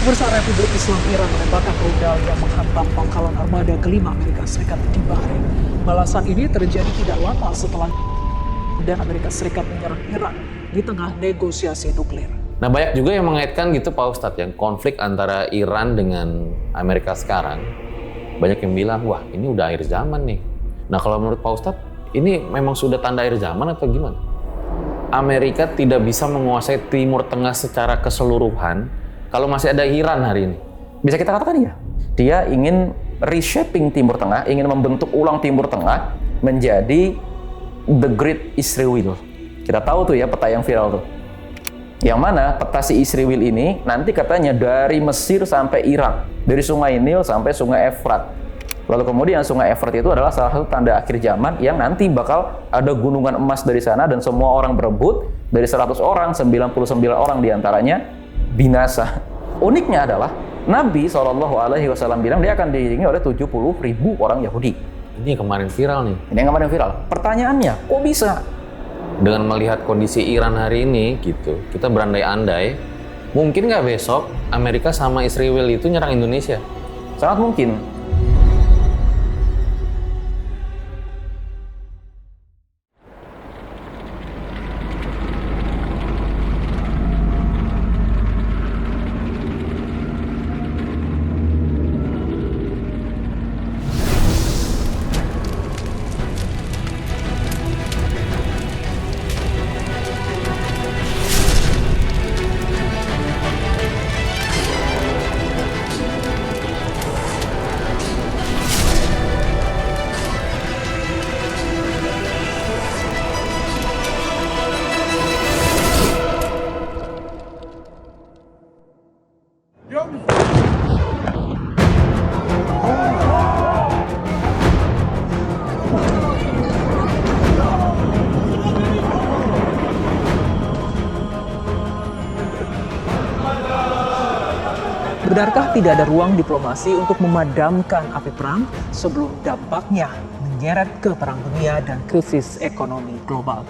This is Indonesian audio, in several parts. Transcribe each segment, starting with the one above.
Pemirsa, Republik Islam Iran menembakkan rudal yang menghantam pangkalan armada kelima Amerika Serikat di Bahrain. Balasan ini terjadi tidak lama setelah dan Amerika Serikat menyerang Iran di tengah negosiasi nuklir. Nah, banyak juga yang mengaitkan gitu Pak Ustadz, yang konflik antara Iran dengan Amerika sekarang. Banyak yang bilang, wah ini udah akhir zaman nih. Nah, kalau menurut Pak Ustadz, ini memang sudah tanda akhir zaman atau gimana? Amerika tidak bisa menguasai Timur Tengah secara keseluruhan kalau masih ada Iran hari ini. Bisa kita katakan ya, dia ingin reshaping Timur Tengah, ingin membentuk ulang Timur Tengah menjadi The Great Israel. Kita tahu tuh ya peta yang viral tuh. Yang mana peta si Israel ini nanti katanya dari Mesir sampai Irak, dari Sungai Nil sampai Sungai Efrat. Lalu kemudian Sungai Efrat itu adalah salah satu tanda akhir zaman yang nanti bakal ada gunungan emas dari sana dan semua orang berebut. Dari 100 orang, 99 orang diantaranya binasa. Uniknya adalah Nabi SAW bilang dia akan diiringi oleh 70.000 orang Yahudi. Ini yang kemarin viral nih. Ini yang kemarin viral. Pertanyaannya, kok bisa? Dengan melihat kondisi Iran hari ini gitu, kita berandai-andai, mungkin nggak besok Amerika sama Israel itu nyerang Indonesia? Sangat mungkin. Benarkah tidak ada ruang diplomasi untuk memadamkan api perang sebelum dampaknya menyeret ke perang dunia dan krisis ekonomi global?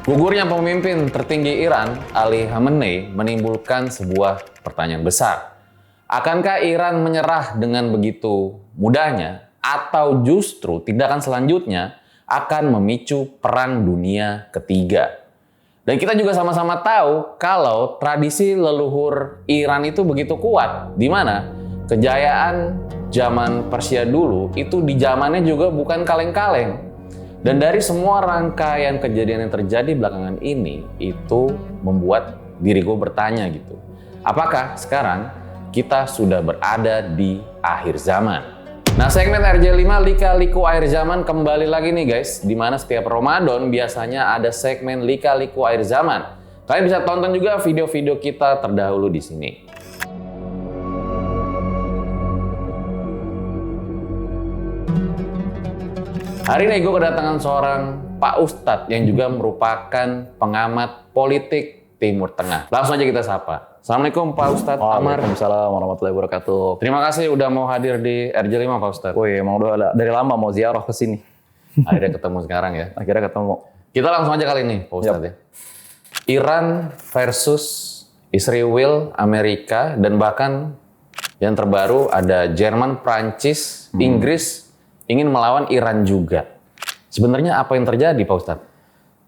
Gugurnya pemimpin tertinggi Iran, Ali Khamenei, menimbulkan sebuah pertanyaan besar. Akankah Iran menyerah dengan begitu mudahnya, atau justru tindakan selanjutnya akan memicu perang dunia ketiga? Dan kita juga sama-sama tahu kalau tradisi leluhur Iran itu begitu kuat, di mana kejayaan zaman Persia dulu itu di zamannya juga bukan kaleng-kaleng. Dan dari semua rangkaian kejadian yang terjadi belakangan ini, itu membuat diri gue bertanya gitu. Apakah sekarang kita sudah berada di akhir zaman? Nah, segmen RJ5 Lika-Liku Akhir Zaman kembali lagi nih guys, di mana setiap Ramadan biasanya ada segmen Lika-Liku Akhir Zaman. Kalian bisa tonton juga video-video kita terdahulu di sini. Hari ini gue kedatangan seorang Pak Ustadz yang juga merupakan pengamat politik Timur Tengah. Langsung aja kita sapa. Assalamualaikum Pak Ustadz Amar. Waalaikumsalam warahmatullahi wabarakatuh. Terima kasih udah mau hadir di RJ5 Pak Ustadz. Woi, emang udah dari lama mau ziarah ke sini. Akhirnya ketemu sekarang ya. Akhirnya ketemu. Kita langsung aja kali ini Pak Ustadz ya. Iran versus Israel, Amerika, dan bahkan yang terbaru ada Jerman, Prancis, Inggris ingin melawan Iran juga. Sebenarnya apa yang terjadi Pak Ustadz?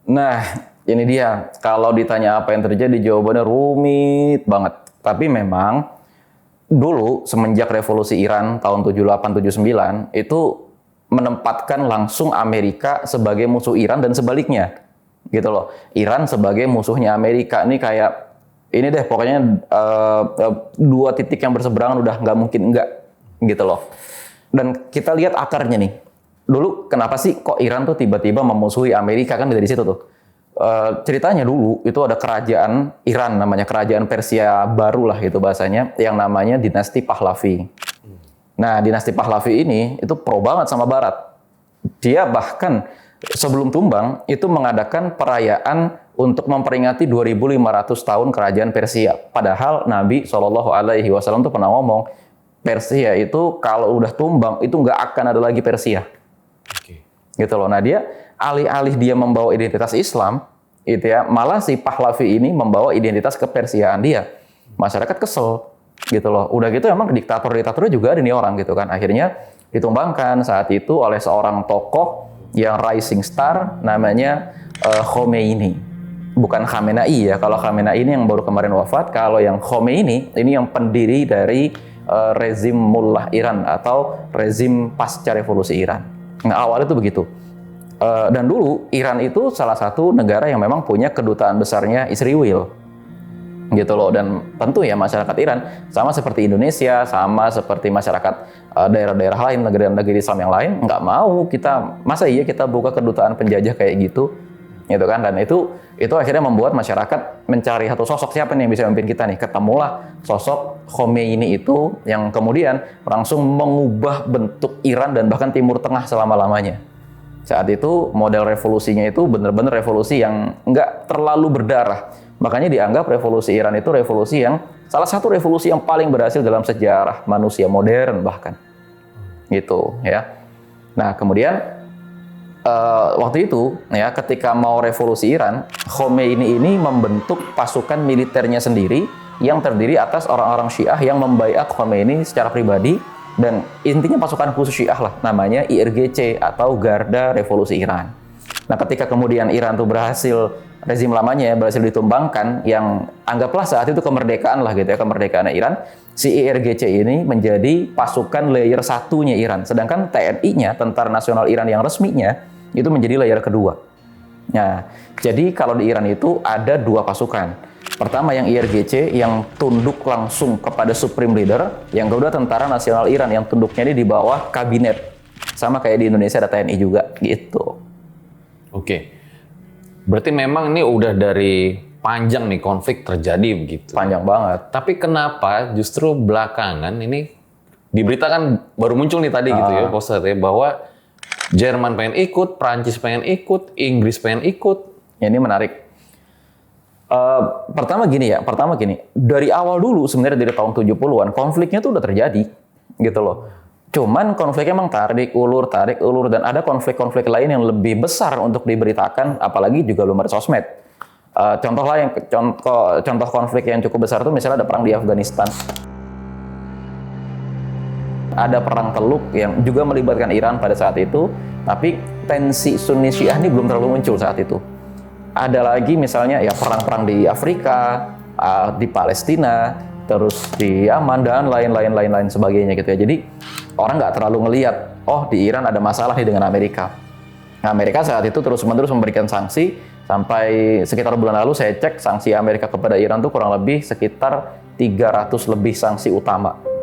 Nah, ini dia. Kalau ditanya apa yang terjadi, jawabannya rumit banget. Tapi memang dulu semenjak revolusi Iran tahun 78-79 itu menempatkan langsung Amerika sebagai musuh Iran dan sebaliknya. Gitu loh. Iran sebagai musuhnya Amerika. Ini kayak ini deh pokoknya dua titik yang berseberangan udah nggak mungkin enggak gitu loh. Dan kita lihat akarnya nih. Dulu kenapa sih kok Iran tuh tiba-tiba memusuhi Amerika, kan dari situ tuh. Ceritanya dulu itu ada kerajaan Iran, namanya kerajaan Persia baru lah itu bahasanya, yang namanya dinasti Pahlavi. Nah, dinasti Pahlavi ini itu pro banget sama Barat. Dia bahkan sebelum tumbang itu mengadakan perayaan untuk memperingati 2.500 tahun kerajaan Persia. Padahal Nabi SAW tuh pernah ngomong, Persia itu kalau udah tumbang itu nggak akan ada lagi Persia. Gitu loh. Nah, dia alih-alih dia membawa identitas Islam, itu ya, malah si Pahlavi ini membawa identitas kepersiaan dia. Masyarakat kesel. gitu loh. Udah gitu emang diktator-diktatornya juga ada nih orang gitu kan. Akhirnya ditumbangkan saat itu oleh seorang tokoh yang rising star namanya Khomeini. Bukan Khamenei ya. Kalau Khamenei ini yang baru kemarin wafat, kalau yang Khomeini ini yang pendiri dari rezim Mullah Iran atau rezim pasca revolusi Iran. Nah, awalnya itu begitu. Dan dulu Iran itu salah satu negara yang memang punya kedutaan besarnya Israel gitu loh, dan tentu ya masyarakat Iran sama seperti Indonesia, sama seperti masyarakat daerah-daerah lain, negara-negara Islam yang lain, nggak mau kita, masa iya kita buka kedutaan penjajah kayak gitu kan. Dan itu akhirnya membuat masyarakat mencari satu sosok, siapa nih yang bisa memimpin kita nih. Ketemulah sosok Khomeini itu yang kemudian langsung mengubah bentuk Iran dan bahkan Timur Tengah selama-lamanya. Saat itu model revolusinya itu benar-benar revolusi yang nggak terlalu berdarah. Makanya dianggap revolusi Iran itu revolusi yang salah satu revolusi yang paling berhasil dalam sejarah manusia modern bahkan. Gitu ya. Nah, kemudian waktu itu ya ketika mau revolusi Iran, Khomeini ini membentuk pasukan militernya sendiri yang terdiri atas orang-orang Syiah yang membaiat Khomeini secara pribadi, dan intinya pasukan khusus Syiah lah, namanya IRGC atau Garda Revolusi Iran. Nah, ketika kemudian Iran tuh berhasil, rezim lamanya berhasil ditumbangkan, yang anggaplah saat itu kemerdekaan lah gitu ya, kemerdekaan Iran, si IRGC ini menjadi pasukan layer satunya Iran, sedangkan TNI-nya, Tentara Nasional Iran yang resminya, itu menjadi layer kedua. Nah, jadi kalau di Iran itu ada dua pasukan. Pertama yang IRGC yang tunduk langsung kepada Supreme Leader, yang kedua Tentara Nasional Iran yang tunduknya ini di bawah kabinet. Sama kayak di Indonesia ada TNI juga gitu. Oke. Berarti memang ini udah dari panjang nih konflik terjadi begitu. Panjang banget. Tapi kenapa justru belakangan ini diberitakan baru muncul nih tadi gitu ya posternya bahwa Jerman pengen ikut, Prancis pengen ikut, Inggris pengen ikut. Ini menarik. Pertama gini, dari awal dulu sebenarnya dari tahun 70-an konfliknya tuh udah terjadi gitu loh. Cuman konfliknya emang tarik ulur, dan ada konflik-konflik lain yang lebih besar untuk diberitakan, apalagi juga belum ada sosmed. Contoh konflik yang cukup besar itu misalnya ada perang di Afghanistan. Ada perang Teluk yang juga melibatkan Iran pada saat itu, tapi tensi Sunni Syiah ini belum terlalu muncul saat itu. Ada lagi misalnya ya perang-perang di Afrika, di Palestina, terus di Yaman dan lain-lain sebagainya gitu ya. Jadi orang nggak terlalu ngelihat, oh di Iran ada masalah nih dengan Amerika. Nah, Amerika saat itu terus-menerus memberikan sanksi, sampai sekitar bulan lalu saya cek sanksi Amerika kepada Iran tuh kurang lebih sekitar 300 lebih sanksi utama.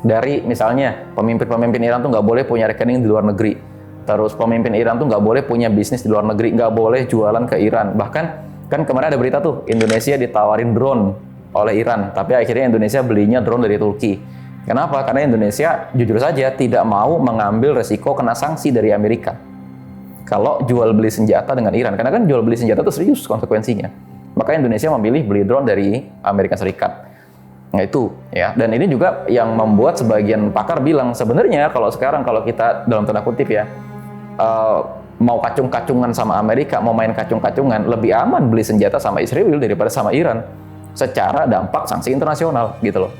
Dari misalnya pemimpin Iran tuh nggak boleh punya rekening di luar negeri. Terus pemimpin Iran tuh nggak boleh punya bisnis di luar negeri, nggak boleh jualan ke Iran. Bahkan kan kemarin ada berita tuh Indonesia ditawarin drone oleh Iran, tapi akhirnya Indonesia belinya drone dari Turki. Kenapa? Karena Indonesia jujur saja tidak mau mengambil resiko kena sanksi dari Amerika kalau jual beli senjata dengan Iran, karena kan jual beli senjata itu serius konsekuensinya. Maka Indonesia memilih beli drone dari Amerika Serikat. Nah itu ya, dan ini juga yang membuat sebagian pakar bilang sebenarnya kalau sekarang kalau kita dalam tanda kutip ya mau kacung-kacungan sama Amerika, mau main kacung-kacungan, lebih aman beli senjata sama Israel daripada sama Iran secara dampak sanksi internasional gitu loh.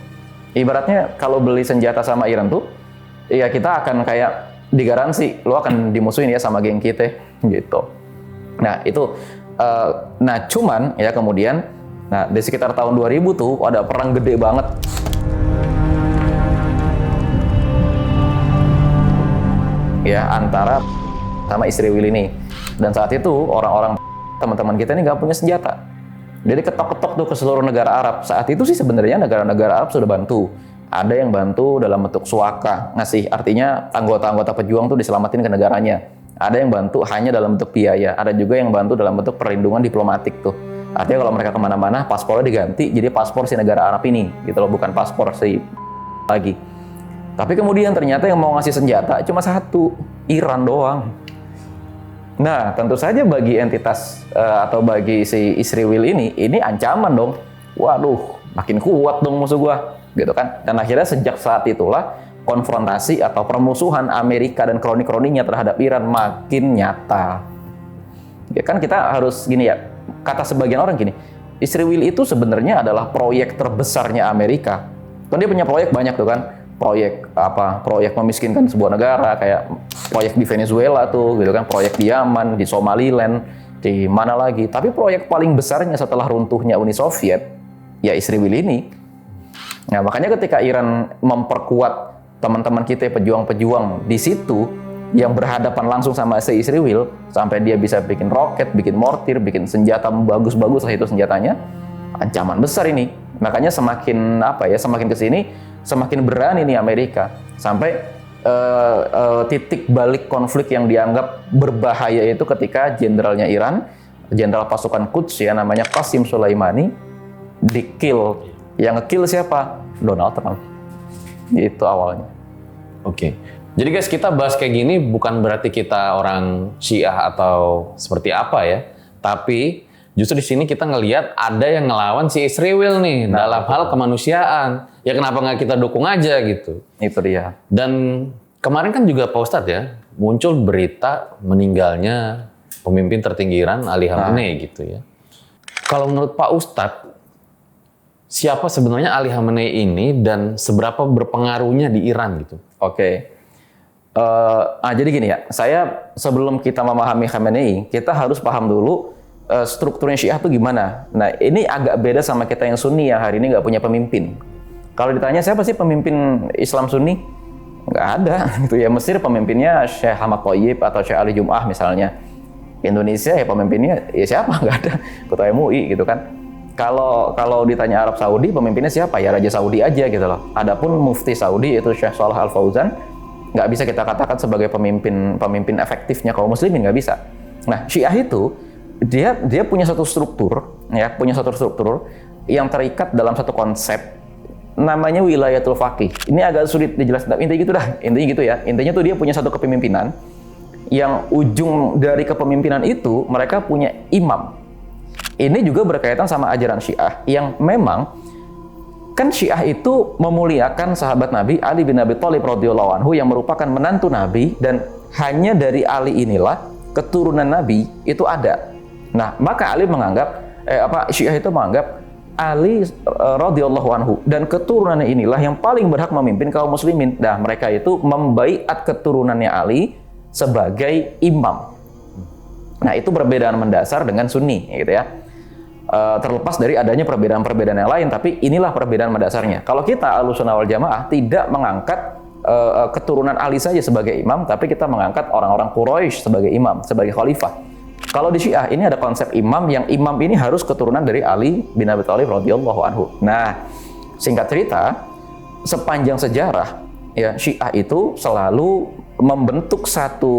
Ibaratnya kalau beli senjata sama Iran tuh ya kita akan kayak digaransi lo akan dimusuhin ya sama geng kita gitu. Nah itu nah cuman ya kemudian di sekitar tahun 2000 tuh ada perang gede banget ya antara sama Israel ini, dan saat itu orang-orang teman-teman kita ini nggak punya senjata, jadi ketok-ketok tuh ke seluruh negara Arab. Saat itu sih sebenarnya negara-negara Arab sudah bantu, ada yang bantu dalam bentuk suaka, ngasih, artinya anggota-anggota pejuang tuh diselamatin ke negaranya, ada yang bantu hanya dalam bentuk biaya, ada juga yang bantu dalam bentuk perlindungan diplomatik tuh, artinya kalau mereka kemana-mana paspornya diganti jadi paspor si negara Arab ini gitu loh, bukan paspor si lagi. Tapi kemudian ternyata yang mau ngasih senjata cuma satu, Iran doang. Nah, tentu saja bagi entitas atau bagi si Israel ini ancaman dong. Waduh, makin kuat dong musuh gua, gitu kan? Dan akhirnya sejak saat itulah konfrontasi atau permusuhan Amerika dan kroni-kroninya terhadap Iran makin nyata. Ya kan kita harus gini ya, kata sebagian orang gini, Israel itu sebenarnya adalah proyek terbesarnya Amerika. Kan dia punya proyek banyak tuh kan. Proyek memiskinkan sebuah negara, kayak proyek di Venezuela tuh gitu kan, proyek di Yaman, di Somaliland, di mana lagi. Tapi proyek paling besarnya setelah runtuhnya Uni Soviet ya Israel ini. Nah, makanya ketika Iran memperkuat teman-teman kita pejuang-pejuang di situ yang berhadapan langsung sama Israel sampai dia bisa bikin roket, bikin mortir, bikin senjata bagus-bagus lah itu senjatanya, ancaman besar ini. Makanya semakin kesini semakin berani nih Amerika sampai titik balik konflik yang dianggap berbahaya itu ketika jenderalnya Iran, jenderal pasukan Quds ya namanya Qasim Soleimani di-kill. Yang nge-kill siapa? Donald Trump. Itu awalnya. Oke. Jadi guys, kita bahas kayak gini bukan berarti kita orang Syiah atau seperti apa ya. Tapi justru di sini kita ngelihat ada yang ngelawan si Israel nih dalam hal kemanusiaan. Ya kenapa nggak kita dukung aja gitu. Itu dia. Dan kemarin kan juga Pak Ustadz ya, muncul berita meninggalnya pemimpin tertinggi Iran Ali Khamenei gitu ya. Kalau menurut Pak Ustadz, siapa sebenarnya Ali Khamenei ini dan seberapa berpengaruhnya di Iran gitu? Oke. Jadi gini ya, saya sebelum kita memahami Khamenei, kita harus paham dulu strukturnya Syiah itu gimana. Nah, ini agak beda sama kita yang Sunni yang hari ini nggak punya pemimpin. Kalau ditanya siapa sih pemimpin Islam Sunni? Nggak ada gitu ya. Mesir pemimpinnya Syekh Ahmad Thayyib atau Syekh Ali Jum'ah misalnya. Indonesia ya pemimpinnya ya siapa? Nggak ada. Ketua MUI gitu kan. Kalau ditanya Arab Saudi pemimpinnya siapa? Ya Raja Saudi aja gitu loh. Adapun Mufti Saudi itu Syekh Shalih Al Fauzan, nggak bisa kita katakan sebagai pemimpin efektifnya kaum muslimin, nggak bisa. Nah, Syiah itu dia punya satu struktur yang terikat dalam satu konsep namanya wilayatul faqih. Ini agak sulit dijelaskan, tapi intinya gitu ya. Intinya tuh dia punya satu kepemimpinan yang ujung dari kepemimpinan itu mereka punya imam. Ini juga berkaitan sama ajaran Syiah yang memang kan Syiah itu memuliakan sahabat Nabi Ali bin Abi Thalib radhiyallahu anhu yang merupakan menantu Nabi, dan hanya dari Ali inilah keturunan Nabi itu ada. Nah, maka Ali menganggap Syiah itu menganggap Ali radhiyallahu anhu dan keturunannya inilah yang paling berhak memimpin kaum muslimin. Nah, mereka itu membaiat keturunannya Ali sebagai imam. Nah, itu perbedaan mendasar dengan Sunni gitu ya. Terlepas dari adanya perbedaan-perbedaan yang lain, tapi inilah perbedaan mendasarnya. Kalau kita Ahlussunnah wal Jamaah tidak mengangkat keturunan Ali saja sebagai imam, tapi kita mengangkat orang-orang Quraisy sebagai imam, sebagai khalifah. Kalau di Syiah ini ada konsep imam, yang imam ini harus keturunan dari Ali bin Abi Thalib radhiyallahu anhu. Nah, singkat cerita, sepanjang sejarah ya Syiah itu selalu membentuk satu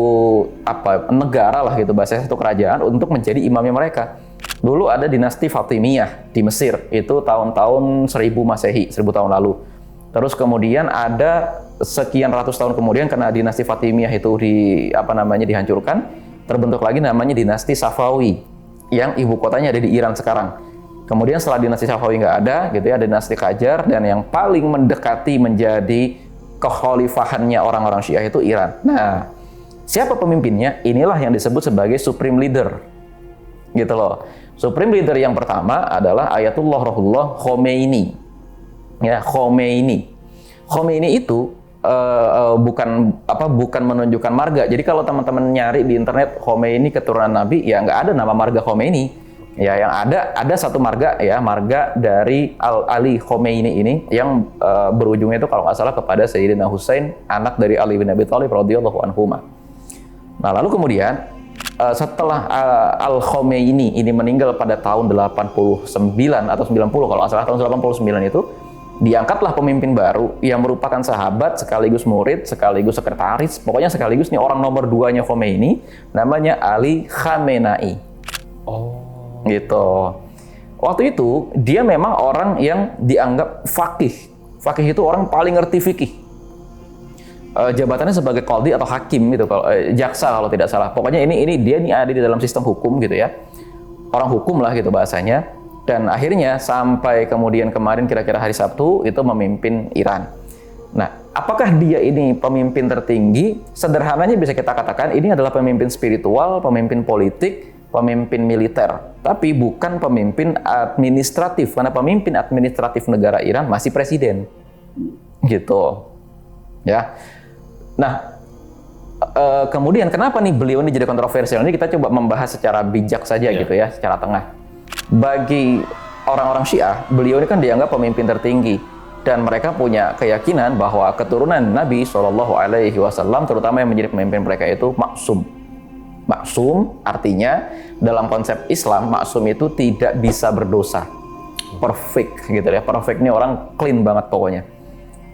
negara lah gitu, bahasa satu kerajaan untuk menjadi imamnya mereka. Dulu ada dinasti Fatimiyah di Mesir, itu tahun-tahun 1000 Masehi, 1000 tahun lalu. Terus kemudian ada sekian ratus tahun kemudian karena dinasti Fatimiyah itu dihancurkan, terbentuk lagi namanya dinasti Safawi yang ibu kotanya ada di Iran sekarang. Kemudian setelah dinasti Safawi nggak ada gitu ya, dinasti Qajar, dan yang paling mendekati menjadi kekhalifahannya orang-orang Syiah itu Iran. Nah, siapa pemimpinnya? Inilah yang disebut sebagai supreme leader. Gitu loh. Supreme leader yang pertama adalah Ayatullah Ruhollah Khomeini. Ya, Khomeini. Khomeini itu bukan menunjukkan marga. Jadi kalau teman-teman nyari di internet Khomeini keturunan Nabi, ya nggak ada nama marga Khomeini. Ya, yang ada satu marga ya, marga dari Ali Khomeini ini yang berujungnya itu kalau nggak salah kepada Sayyidina Husain, anak dari Ali bin Abi Thalib radhiyallahu anhuma. Nah, lalu kemudian setelah Al-Khomeini ini meninggal pada tahun 89 atau 90 kalau nggak salah, tahun 89 itu diangkatlah pemimpin baru yang merupakan sahabat sekaligus murid sekaligus sekretaris, pokoknya sekaligus nih orang nomor 2-nya Khomeini, namanya Ali Khamenei. Gitu. Waktu itu dia memang orang yang dianggap faqih. Faqih itu orang paling ngerti fikih. Jabatannya sebagai qadhi atau hakim gitu, kalau jaksa kalau tidak salah. Pokoknya ini dia ada di dalam sistem hukum gitu ya. Orang hukum lah gitu bahasanya. Dan akhirnya sampai kemudian kemarin kira-kira hari Sabtu itu memimpin Iran. Nah, apakah dia ini pemimpin tertinggi? Sederhananya bisa kita katakan ini adalah pemimpin spiritual, pemimpin politik, pemimpin militer, tapi bukan pemimpin administratif, karena pemimpin administratif negara Iran masih presiden, gitu, ya. Nah, kemudian kenapa nih beliau ini jadi kontroversial? Ini kita coba membahas secara bijak saja, gitu ya, secara tengah. Bagi orang-orang Syiah, beliau ini kan dianggap pemimpin tertinggi, dan mereka punya keyakinan bahwa keturunan Nabi SAW, terutama yang menjadi pemimpin mereka itu maksum. Maksum artinya dalam konsep Islam, maksum itu tidak bisa berdosa, perfect gitu ya. Perfect ini orang clean banget pokoknya.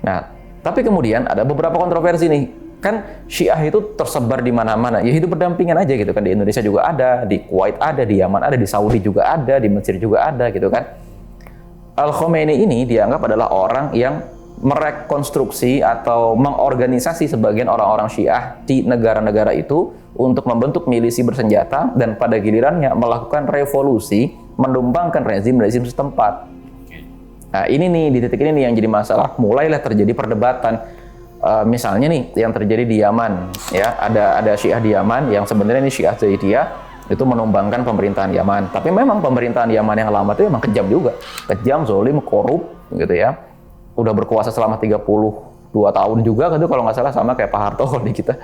Nah, tapi kemudian ada beberapa kontroversi nih. Kan Syiah itu tersebar di mana-mana, ya hidup berdampingan aja gitu kan. Di Indonesia juga ada, di Kuwait ada, di Yaman ada, di Saudi juga ada, di Mesir juga ada gitu kan. Al-Khomeini ini dianggap adalah orang yang merekonstruksi atau mengorganisasi sebagian orang-orang Syiah di negara-negara itu untuk membentuk milisi bersenjata dan pada gilirannya melakukan revolusi, menumbangkan rezim setempat. Nah, ini nih, di titik ini nih yang jadi masalah. Mulailah terjadi perdebatan. Misalnya nih yang terjadi di Yaman, ya, ada Syiah di Yaman yang sebenarnya ini Syiah Zaidiyah itu menumbangkan pemerintahan Yaman. Tapi memang pemerintahan Yaman yang lama itu memang kejam juga, kejam, zalim, korup, gitu ya. Udah berkuasa selama 32 tahun juga, gitu kalau nggak salah, sama kayak Pak Harto di kita.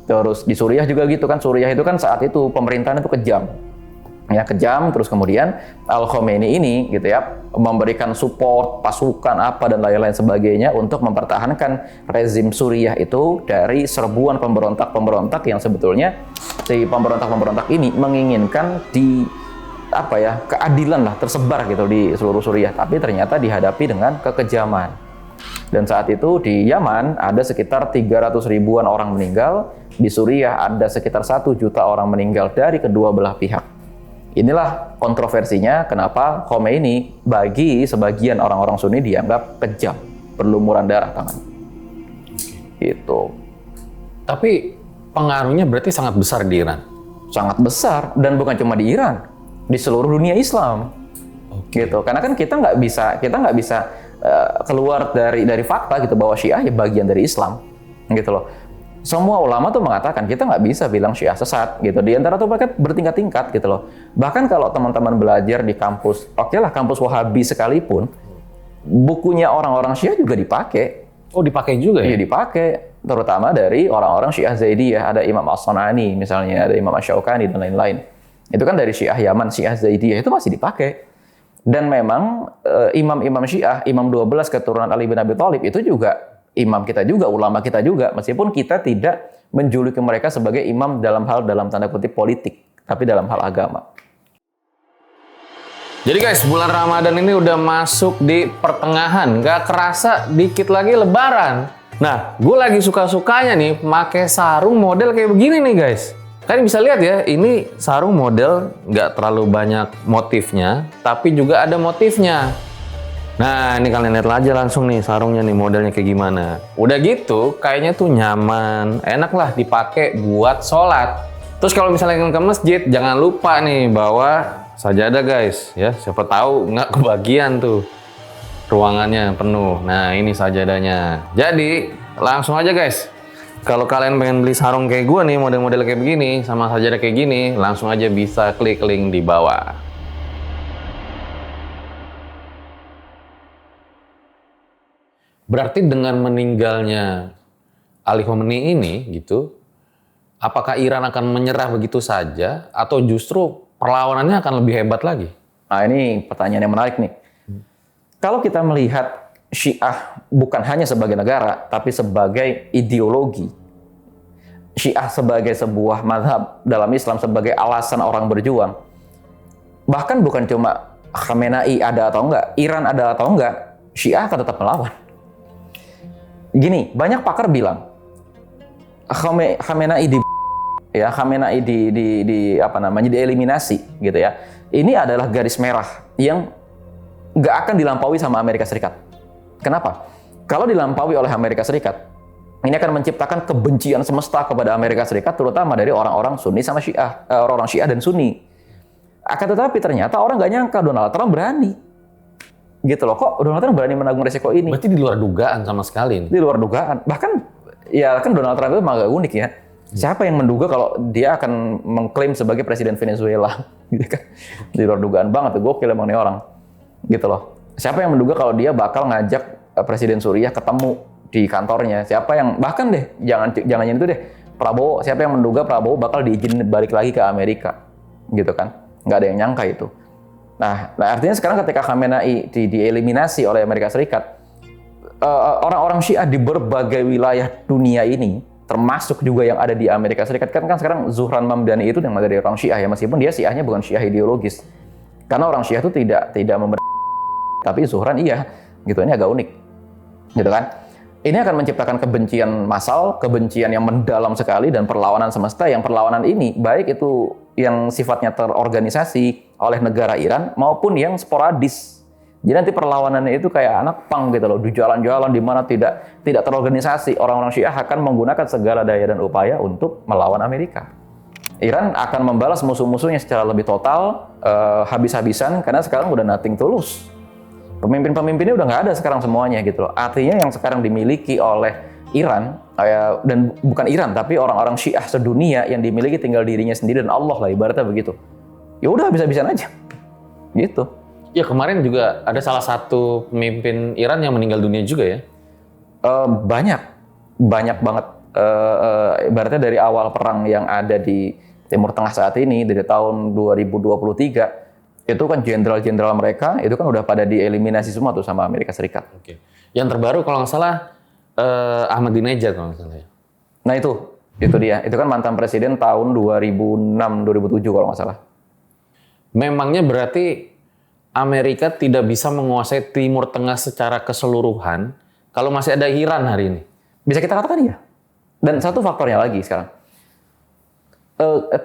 Terus di Suriah juga gitu kan, Suriah itu kan saat itu pemerintahan itu kejam, ya kejam. Terus kemudian Al-Khomeini ini gitu ya memberikan support pasukan apa dan lain-lain sebagainya untuk mempertahankan rezim Suriah itu dari serbuan pemberontak-pemberontak yang sebetulnya si pemberontak-pemberontak ini menginginkan keadilan lah tersebar gitu di seluruh Suriah, tapi ternyata dihadapi dengan kekejaman. Dan saat itu di Yaman ada sekitar 300 ribuan orang meninggal, di Suriah ada sekitar 1 juta orang meninggal dari kedua belah pihak. Inilah kontroversinya kenapa Khomeini bagi sebagian orang-orang Sunni dianggap kejam, berlumuran darah tangan. Gitu. Tapi pengaruhnya berarti sangat besar di Iran. Sangat besar, dan bukan cuma di Iran, di seluruh dunia Islam. Gitu. Karena kan kita nggak bisa keluar dari fakta gitu bahwa Syiah ya bagian dari Islam, gitu loh. Semua ulama tuh mengatakan kita nggak bisa bilang Syiah sesat gitu. Di antara tuh mereka bertingkat-tingkat gitu loh. Bahkan kalau teman-teman belajar di kampus, oke lah kampus Wahabi sekalipun, bukunya orang-orang Syiah juga dipakai. Oh, dipakai juga ya? Iya, dipakai. Terutama dari orang-orang Syiah Zaidiyah, ada Imam As-Sanani misalnya, ada Imam Asy-Syaukani dan lain-lain. Itu kan dari Syiah Yaman, Syiah Zaidiyah itu masih dipakai. Dan memang imam-imam Syiah, imam 12 keturunan Ali bin Abi Thalib itu juga imam kita juga, ulama kita juga, meskipun kita tidak menjuluki mereka sebagai imam dalam tanda kutip politik, tapi dalam hal agama. Jadi guys, bulan Ramadan ini udah masuk di pertengahan, gak kerasa dikit lagi Lebaran. Nah, gue lagi suka-sukanya nih pakai sarung model kayak begini nih guys. Kalian bisa lihat ya, ini sarung model nggak terlalu banyak motifnya, tapi juga ada motifnya. Nah, ini kalian lihat aja langsung nih sarungnya nih modelnya kayak gimana. Udah gitu, kayaknya tuh nyaman, enak lah dipakai buat sholat. Terus kalau misalnya kalian ke masjid, jangan lupa nih bawa sajadah guys, ya. Siapa tahu nggak kebagian tuh ruangannya penuh. Nah, ini sajadahnya. Jadi langsung aja guys. Kalau kalian pengen beli sarung kayak gue nih, model-model kayak begini, sama sajadah kayak gini, langsung aja bisa klik link di bawah. Berarti dengan meninggalnya Ali Khomeini ini, gitu, apakah Iran akan menyerah begitu saja, atau justru perlawanannya akan lebih hebat lagi? Nah, ini pertanyaan yang menarik nih. Kalau kita melihat Syiah bukan hanya sebagai negara, tapi sebagai ideologi. Syiah sebagai sebuah mazhab dalam Islam, sebagai alasan orang berjuang. Bahkan bukan cuma Khamenei ada atau enggak, Iran ada atau enggak, Syiah akan tetap melawan. Gini, banyak pakar bilang Khamenei dieliminasi gitu ya. Ini adalah garis merah yang nggak akan dilampaui sama Amerika Serikat. Kenapa? Kalau dilampaui oleh Amerika Serikat, ini akan menciptakan kebencian semesta kepada Amerika Serikat, terutama dari orang-orang Sunni sama Syiah, orang-orang Syiah dan Sunni. Akan tetapi ternyata orang nggak nyangka Donald Trump berani. Gitu loh, kok Donald Trump berani menanggung resiko ini? Berarti di luar dugaan sama sekali. Di luar dugaan. Bahkan, ya kan Donald Trump itu memang agak unik ya. Siapa yang menduga kalau dia akan mengklaim sebagai presiden Venezuela? Gitu kan? Di luar dugaan banget, gokil emang nih orang. Gitu loh. Siapa yang menduga kalau dia bakal ngajak Presiden Suriah ketemu di kantornya? Siapa yang, bahkan deh, jangan itu deh, Prabowo, siapa yang menduga Prabowo bakal diizinin balik lagi ke Amerika? Gitu kan? Nggak ada yang nyangka itu. Nah artinya sekarang ketika Khamenei dieliminasi oleh Amerika Serikat, orang-orang Syiah di berbagai wilayah dunia ini, termasuk juga yang ada di Amerika Serikat, kan sekarang Zuhran Mamdani itu yang dari orang Syiah ya, meskipun dia Syiahnya bukan Syiah ideologis. Karena orang Syiah itu tidak tapi Zuhran iya, gitu, ini agak unik. Gitu kan? Ini akan menciptakan kebencian massal, kebencian yang mendalam sekali, dan perlawanan semesta, yang perlawanan ini baik itu yang sifatnya terorganisasi oleh negara Iran maupun yang sporadis. Jadi nanti perlawanannya itu kayak anak pang gitu loh, di jalan-jalan di mana tidak terorganisasi. Orang-orang Syiah akan menggunakan segala daya dan upaya untuk melawan Amerika. Iran akan membalas musuh-musuhnya secara lebih total, habis-habisan, karena sekarang udah nothing to lose. Pemimpin-pemimpinnya udah nggak ada sekarang semuanya gitu loh. Artinya yang sekarang dimiliki oleh Iran, dan bukan Iran tapi orang-orang Syiah sedunia, yang dimiliki tinggal dirinya sendiri dan Allah lah, ibaratnya begitu. Ya udah habis-habisan aja, gitu. Ya kemarin juga ada salah satu pemimpin Iran yang meninggal dunia juga ya? Banyak banget. Ibaratnya dari awal perang yang ada di Timur Tengah saat ini, dari tahun 2023, itu kan jenderal-jenderal mereka itu kan udah pada dieliminasi semua tuh sama Amerika Serikat. Oke. Yang terbaru kalau nggak salah Ahmadinejad kalau nggak salah ya. Nah itu dia. Itu kan mantan presiden tahun 2006-2007 kalau nggak salah. Memangnya berarti Amerika tidak bisa menguasai Timur Tengah secara keseluruhan kalau masih ada Iran hari ini? Bisa kita katakan iya. Dan satu faktornya lagi sekarang.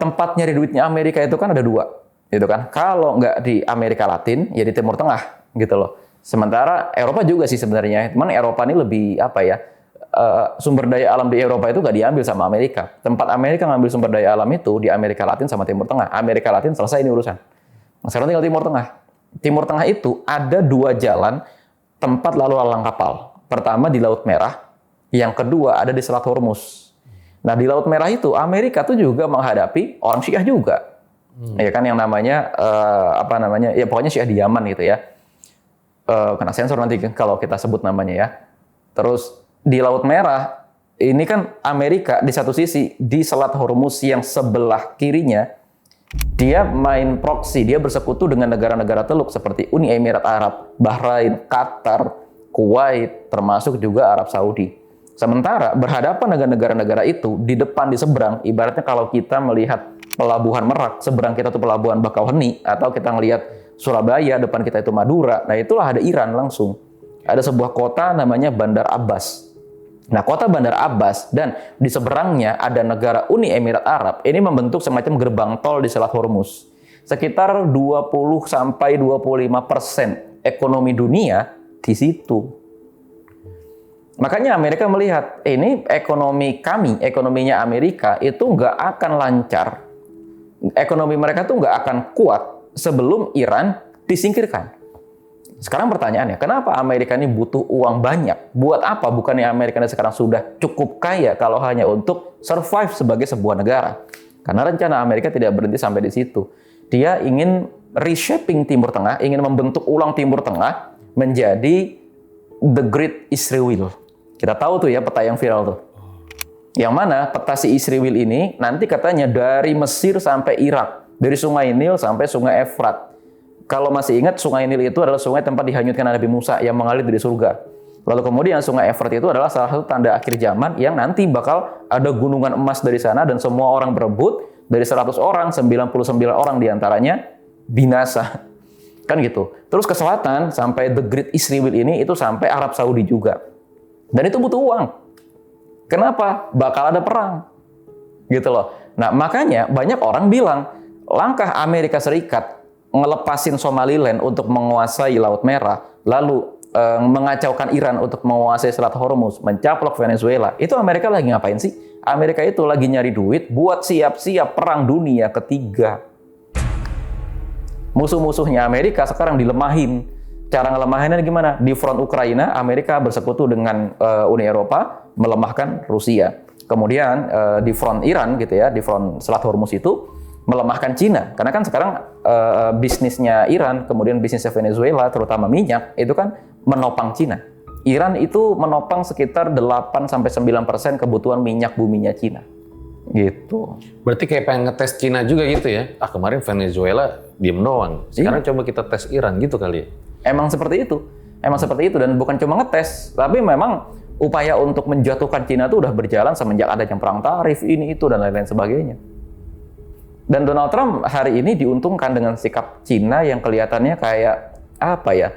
Tempat nyari duitnya Amerika itu kan ada dua. Gitu kan. Kalau nggak di Amerika Latin, ya di Timur Tengah. Gitu loh. Sementara Eropa juga sih sebenarnya. Cuman Eropa ini lebih apa ya, sumber daya alam di Eropa itu nggak diambil sama Amerika. Tempat Amerika ngambil sumber daya alam itu di Amerika Latin sama Timur Tengah. Amerika Latin selesai ini urusan. Sekarang tinggal Timur Tengah. Timur Tengah itu ada dua jalan tempat lalu lalang kapal. Pertama di Laut Merah, yang kedua ada di Selat Hormuz. Nah di Laut Merah itu Amerika tuh juga menghadapi orang Syiah juga, ya kan, yang namanya ya pokoknya Syiah di Yaman gitu ya. Kena sensor nanti kalau kita sebut namanya ya. Terus di Laut Merah ini kan Amerika di satu sisi, di Selat Hormuz yang sebelah kirinya dia main proksi, dia bersekutu dengan negara-negara teluk seperti Uni Emirat Arab, Bahrain, Qatar, Kuwait, termasuk juga Arab Saudi. Sementara berhadapan dengan negara-negara itu, di depan, di seberang, ibaratnya kalau kita melihat Pelabuhan Merak, seberang kita itu Pelabuhan Bakauheni, atau kita ngelihat Surabaya, depan kita itu Madura, nah itulah ada Iran langsung. Ada sebuah kota namanya Bandar Abbas. Nah, kota Bandar Abbas dan di seberangnya ada negara Uni Emirat Arab. Ini membentuk semacam gerbang tol di Selat Hormuz. Sekitar 20-25% ekonomi dunia di situ. Makanya Amerika melihat, ini ekonomi kami, ekonominya Amerika itu nggak akan lancar. Ekonomi mereka tuh nggak akan kuat sebelum Iran disingkirkan. Sekarang pertanyaannya, kenapa Amerika ini butuh uang banyak? Buat apa? Bukannya Amerika ini sekarang sudah cukup kaya kalau hanya untuk survive sebagai sebuah negara? Karena rencana Amerika tidak berhenti sampai di situ. Dia ingin reshaping Timur Tengah, ingin membentuk ulang Timur Tengah menjadi The Great Israel. Kita tahu tuh ya peta yang viral tuh. Yang mana peta si Israel ini nanti katanya dari Mesir sampai Irak, dari Sungai Nil sampai Sungai Efrat. Kalau masih ingat, Sungai Nil itu adalah sungai tempat dihanyutkan Nabi Musa yang mengalir dari surga. Lalu kemudian Sungai Efrat itu adalah salah satu tanda akhir zaman yang nanti bakal ada gunungan emas dari sana dan semua orang berebut. Dari 100 orang, 99 orang diantaranya binasa. Kan gitu. Terus ke selatan sampai The Great Israel ini itu sampai Arab Saudi juga. Dan itu butuh uang. Kenapa? Bakal ada perang. Gitu loh. Nah makanya banyak orang bilang langkah Amerika Serikat ngelepasin Somaliland untuk menguasai Laut Merah, lalu mengacaukan Iran untuk menguasai Selat Hormuz, mencaplok Venezuela. Itu Amerika lagi ngapain sih? Amerika itu lagi nyari duit buat siap-siap perang dunia ketiga. Musuh-musuhnya Amerika sekarang dilemahin. Cara ngelemahinnya gimana? Di front Ukraina, Amerika bersekutu dengan Uni Eropa melemahkan Rusia. Kemudian di front Iran gitu ya, di front Selat Hormuz itu melemahkan Cina. Karena kan sekarang bisnisnya Iran, kemudian bisnisnya Venezuela, terutama minyak, itu kan menopang Cina. Iran itu menopang sekitar 8-9% kebutuhan minyak buminya Cina. Gitu. Berarti kayak pengen ngetes Cina juga gitu ya? Kemarin Venezuela diem doang. Sekarang coba kita tes Iran gitu kali ya? Emang seperti itu. Emang seperti itu. Dan bukan cuma ngetes, tapi memang upaya untuk menjatuhkan Cina itu udah berjalan semenjak adanya perang tarif, ini, itu, dan lain-lain sebagainya. Dan Donald Trump hari ini diuntungkan dengan sikap Cina yang kelihatannya kayak, apa ya,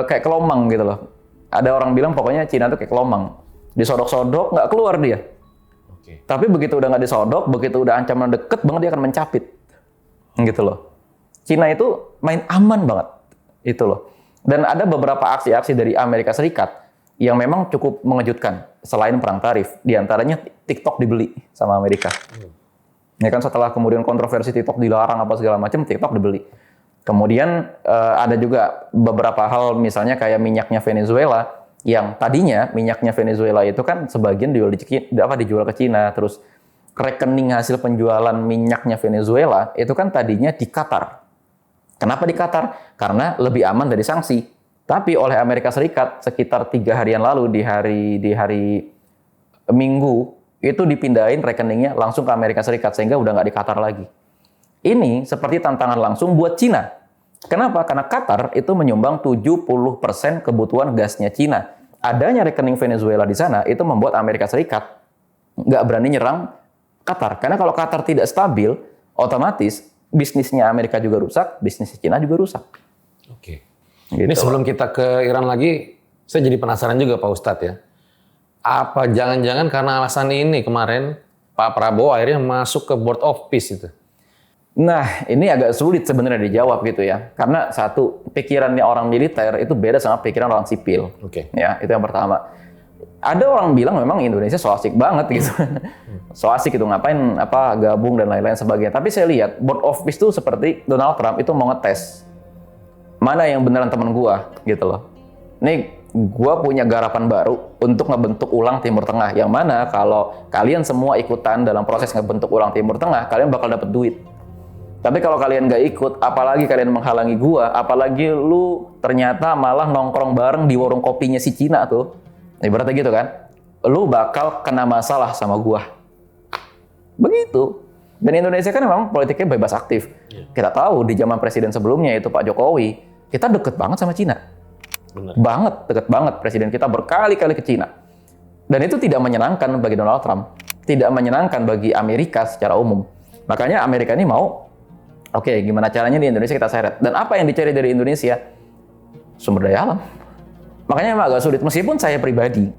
kayak kelomang gitu loh. Ada orang bilang pokoknya Cina itu kayak kelomang. Disodok-sodok, nggak keluar dia. Tapi begitu udah nggak disodok, begitu udah ancaman deket banget, dia akan mencapit. Gitu loh. Cina itu main aman banget. Itu loh. Dan ada beberapa aksi-aksi dari Amerika Serikat yang memang cukup mengejutkan selain perang tarif. Di antaranya TikTok dibeli sama Amerika. Ya kan, setelah kemudian kontroversi TikTok dilarang apa segala macam, TikTok dibeli. Kemudian ada juga beberapa hal, misalnya kayak minyaknya Venezuela, yang tadinya minyaknya Venezuela itu kan sebagian dijual ke Cina, terus rekening hasil penjualan minyaknya Venezuela itu kan tadinya di Qatar. Kenapa di Qatar? Karena lebih aman dari sanksi. Tapi oleh Amerika Serikat sekitar 3 harian lalu di hari Minggu itu dipindahin rekeningnya langsung ke Amerika Serikat, sehingga udah nggak di Qatar lagi. Ini seperti tantangan langsung buat Cina. Kenapa? Karena Qatar itu menyumbang 70% kebutuhan gasnya Cina. Adanya rekening Venezuela di sana itu membuat Amerika Serikat nggak berani nyerang Qatar. Karena kalau Qatar tidak stabil, otomatis bisnisnya Amerika juga rusak, bisnis Cina juga rusak. Oke. Gitu. Ini sebelum kita ke Iran lagi, saya jadi penasaran juga Pak Ustadz ya. Apa jangan-jangan karena alasan ini kemarin Pak Prabowo akhirnya masuk ke Board of Peace itu? Nah, ini agak sulit sebenarnya dijawab gitu ya. Karena satu, pikirannya orang militer itu beda sama pikiran orang sipil. Oke. Ya, itu yang pertama. Ada orang bilang memang Indonesia so asik banget gitu. So asik gitu, ngapain gabung dan lain-lain sebagainya. Tapi saya lihat Board of Peace itu seperti Donald Trump itu mau ngetes mana yang beneran teman gua gitu loh. Nih, gua punya garapan baru untuk ngebentuk ulang Timur Tengah. Yang mana kalau kalian semua ikutan dalam proses ngebentuk ulang Timur Tengah, kalian bakal dapet duit. Tapi kalau kalian nggak ikut, apalagi kalian menghalangi gua, apalagi lu ternyata malah nongkrong bareng di warung kopinya si Cina tuh, ibaratnya gitu kan, lu bakal kena masalah sama gua. Begitu. Dan Indonesia kan memang politiknya bebas aktif. Kita tahu di zaman presiden sebelumnya itu Pak Jokowi, kita deket banget sama Cina. Benar. Banget, deket banget. Presiden kita berkali-kali ke Cina. Dan itu tidak menyenangkan bagi Donald Trump. Tidak menyenangkan bagi Amerika secara umum. Makanya Amerika ini mau, oke, gimana caranya di Indonesia kita seret. Dan apa yang dicari dari Indonesia? Sumber daya alam. Makanya emang agak sulit. Meskipun saya pribadi,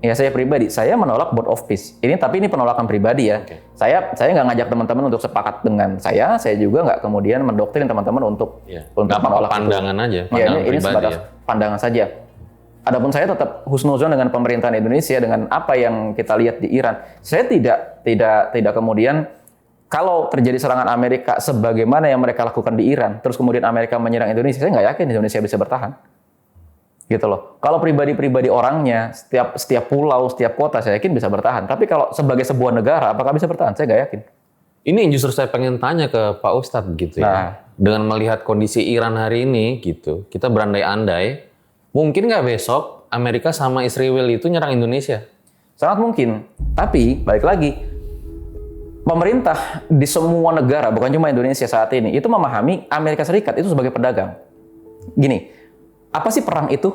saya menolak Board of Peace. Tapi ini penolakan pribadi ya. Okay. Saya nggak ngajak teman-teman untuk sepakat dengan saya juga nggak kemudian mendoktrin teman-teman untuk menolak pandangan itu. aja, pandangan ini sebatas pandangan saja. Adapun saya tetap husnuzon dengan pemerintahan Indonesia, dengan apa yang kita lihat di Iran. Saya tidak kemudian, kalau terjadi serangan Amerika sebagaimana yang mereka lakukan di Iran, terus kemudian Amerika menyerang Indonesia, saya nggak yakin Indonesia bisa bertahan. Gitu loh. Kalau pribadi-pribadi orangnya, setiap pulau, setiap kota, saya yakin bisa bertahan. Tapi kalau sebagai sebuah negara, apakah bisa bertahan? Saya nggak yakin. Ini yang justru saya pengen tanya ke Pak Ustadz gitu ya. Nah. Dengan melihat kondisi Iran hari ini gitu, kita berandai-andai, mungkin nggak besok Amerika sama Israel itu nyerang Indonesia? Sangat mungkin. Tapi, balik lagi, pemerintah di semua negara, bukan cuma Indonesia saat ini, itu memahami Amerika Serikat itu sebagai pedagang. Gini, apa sih perang itu?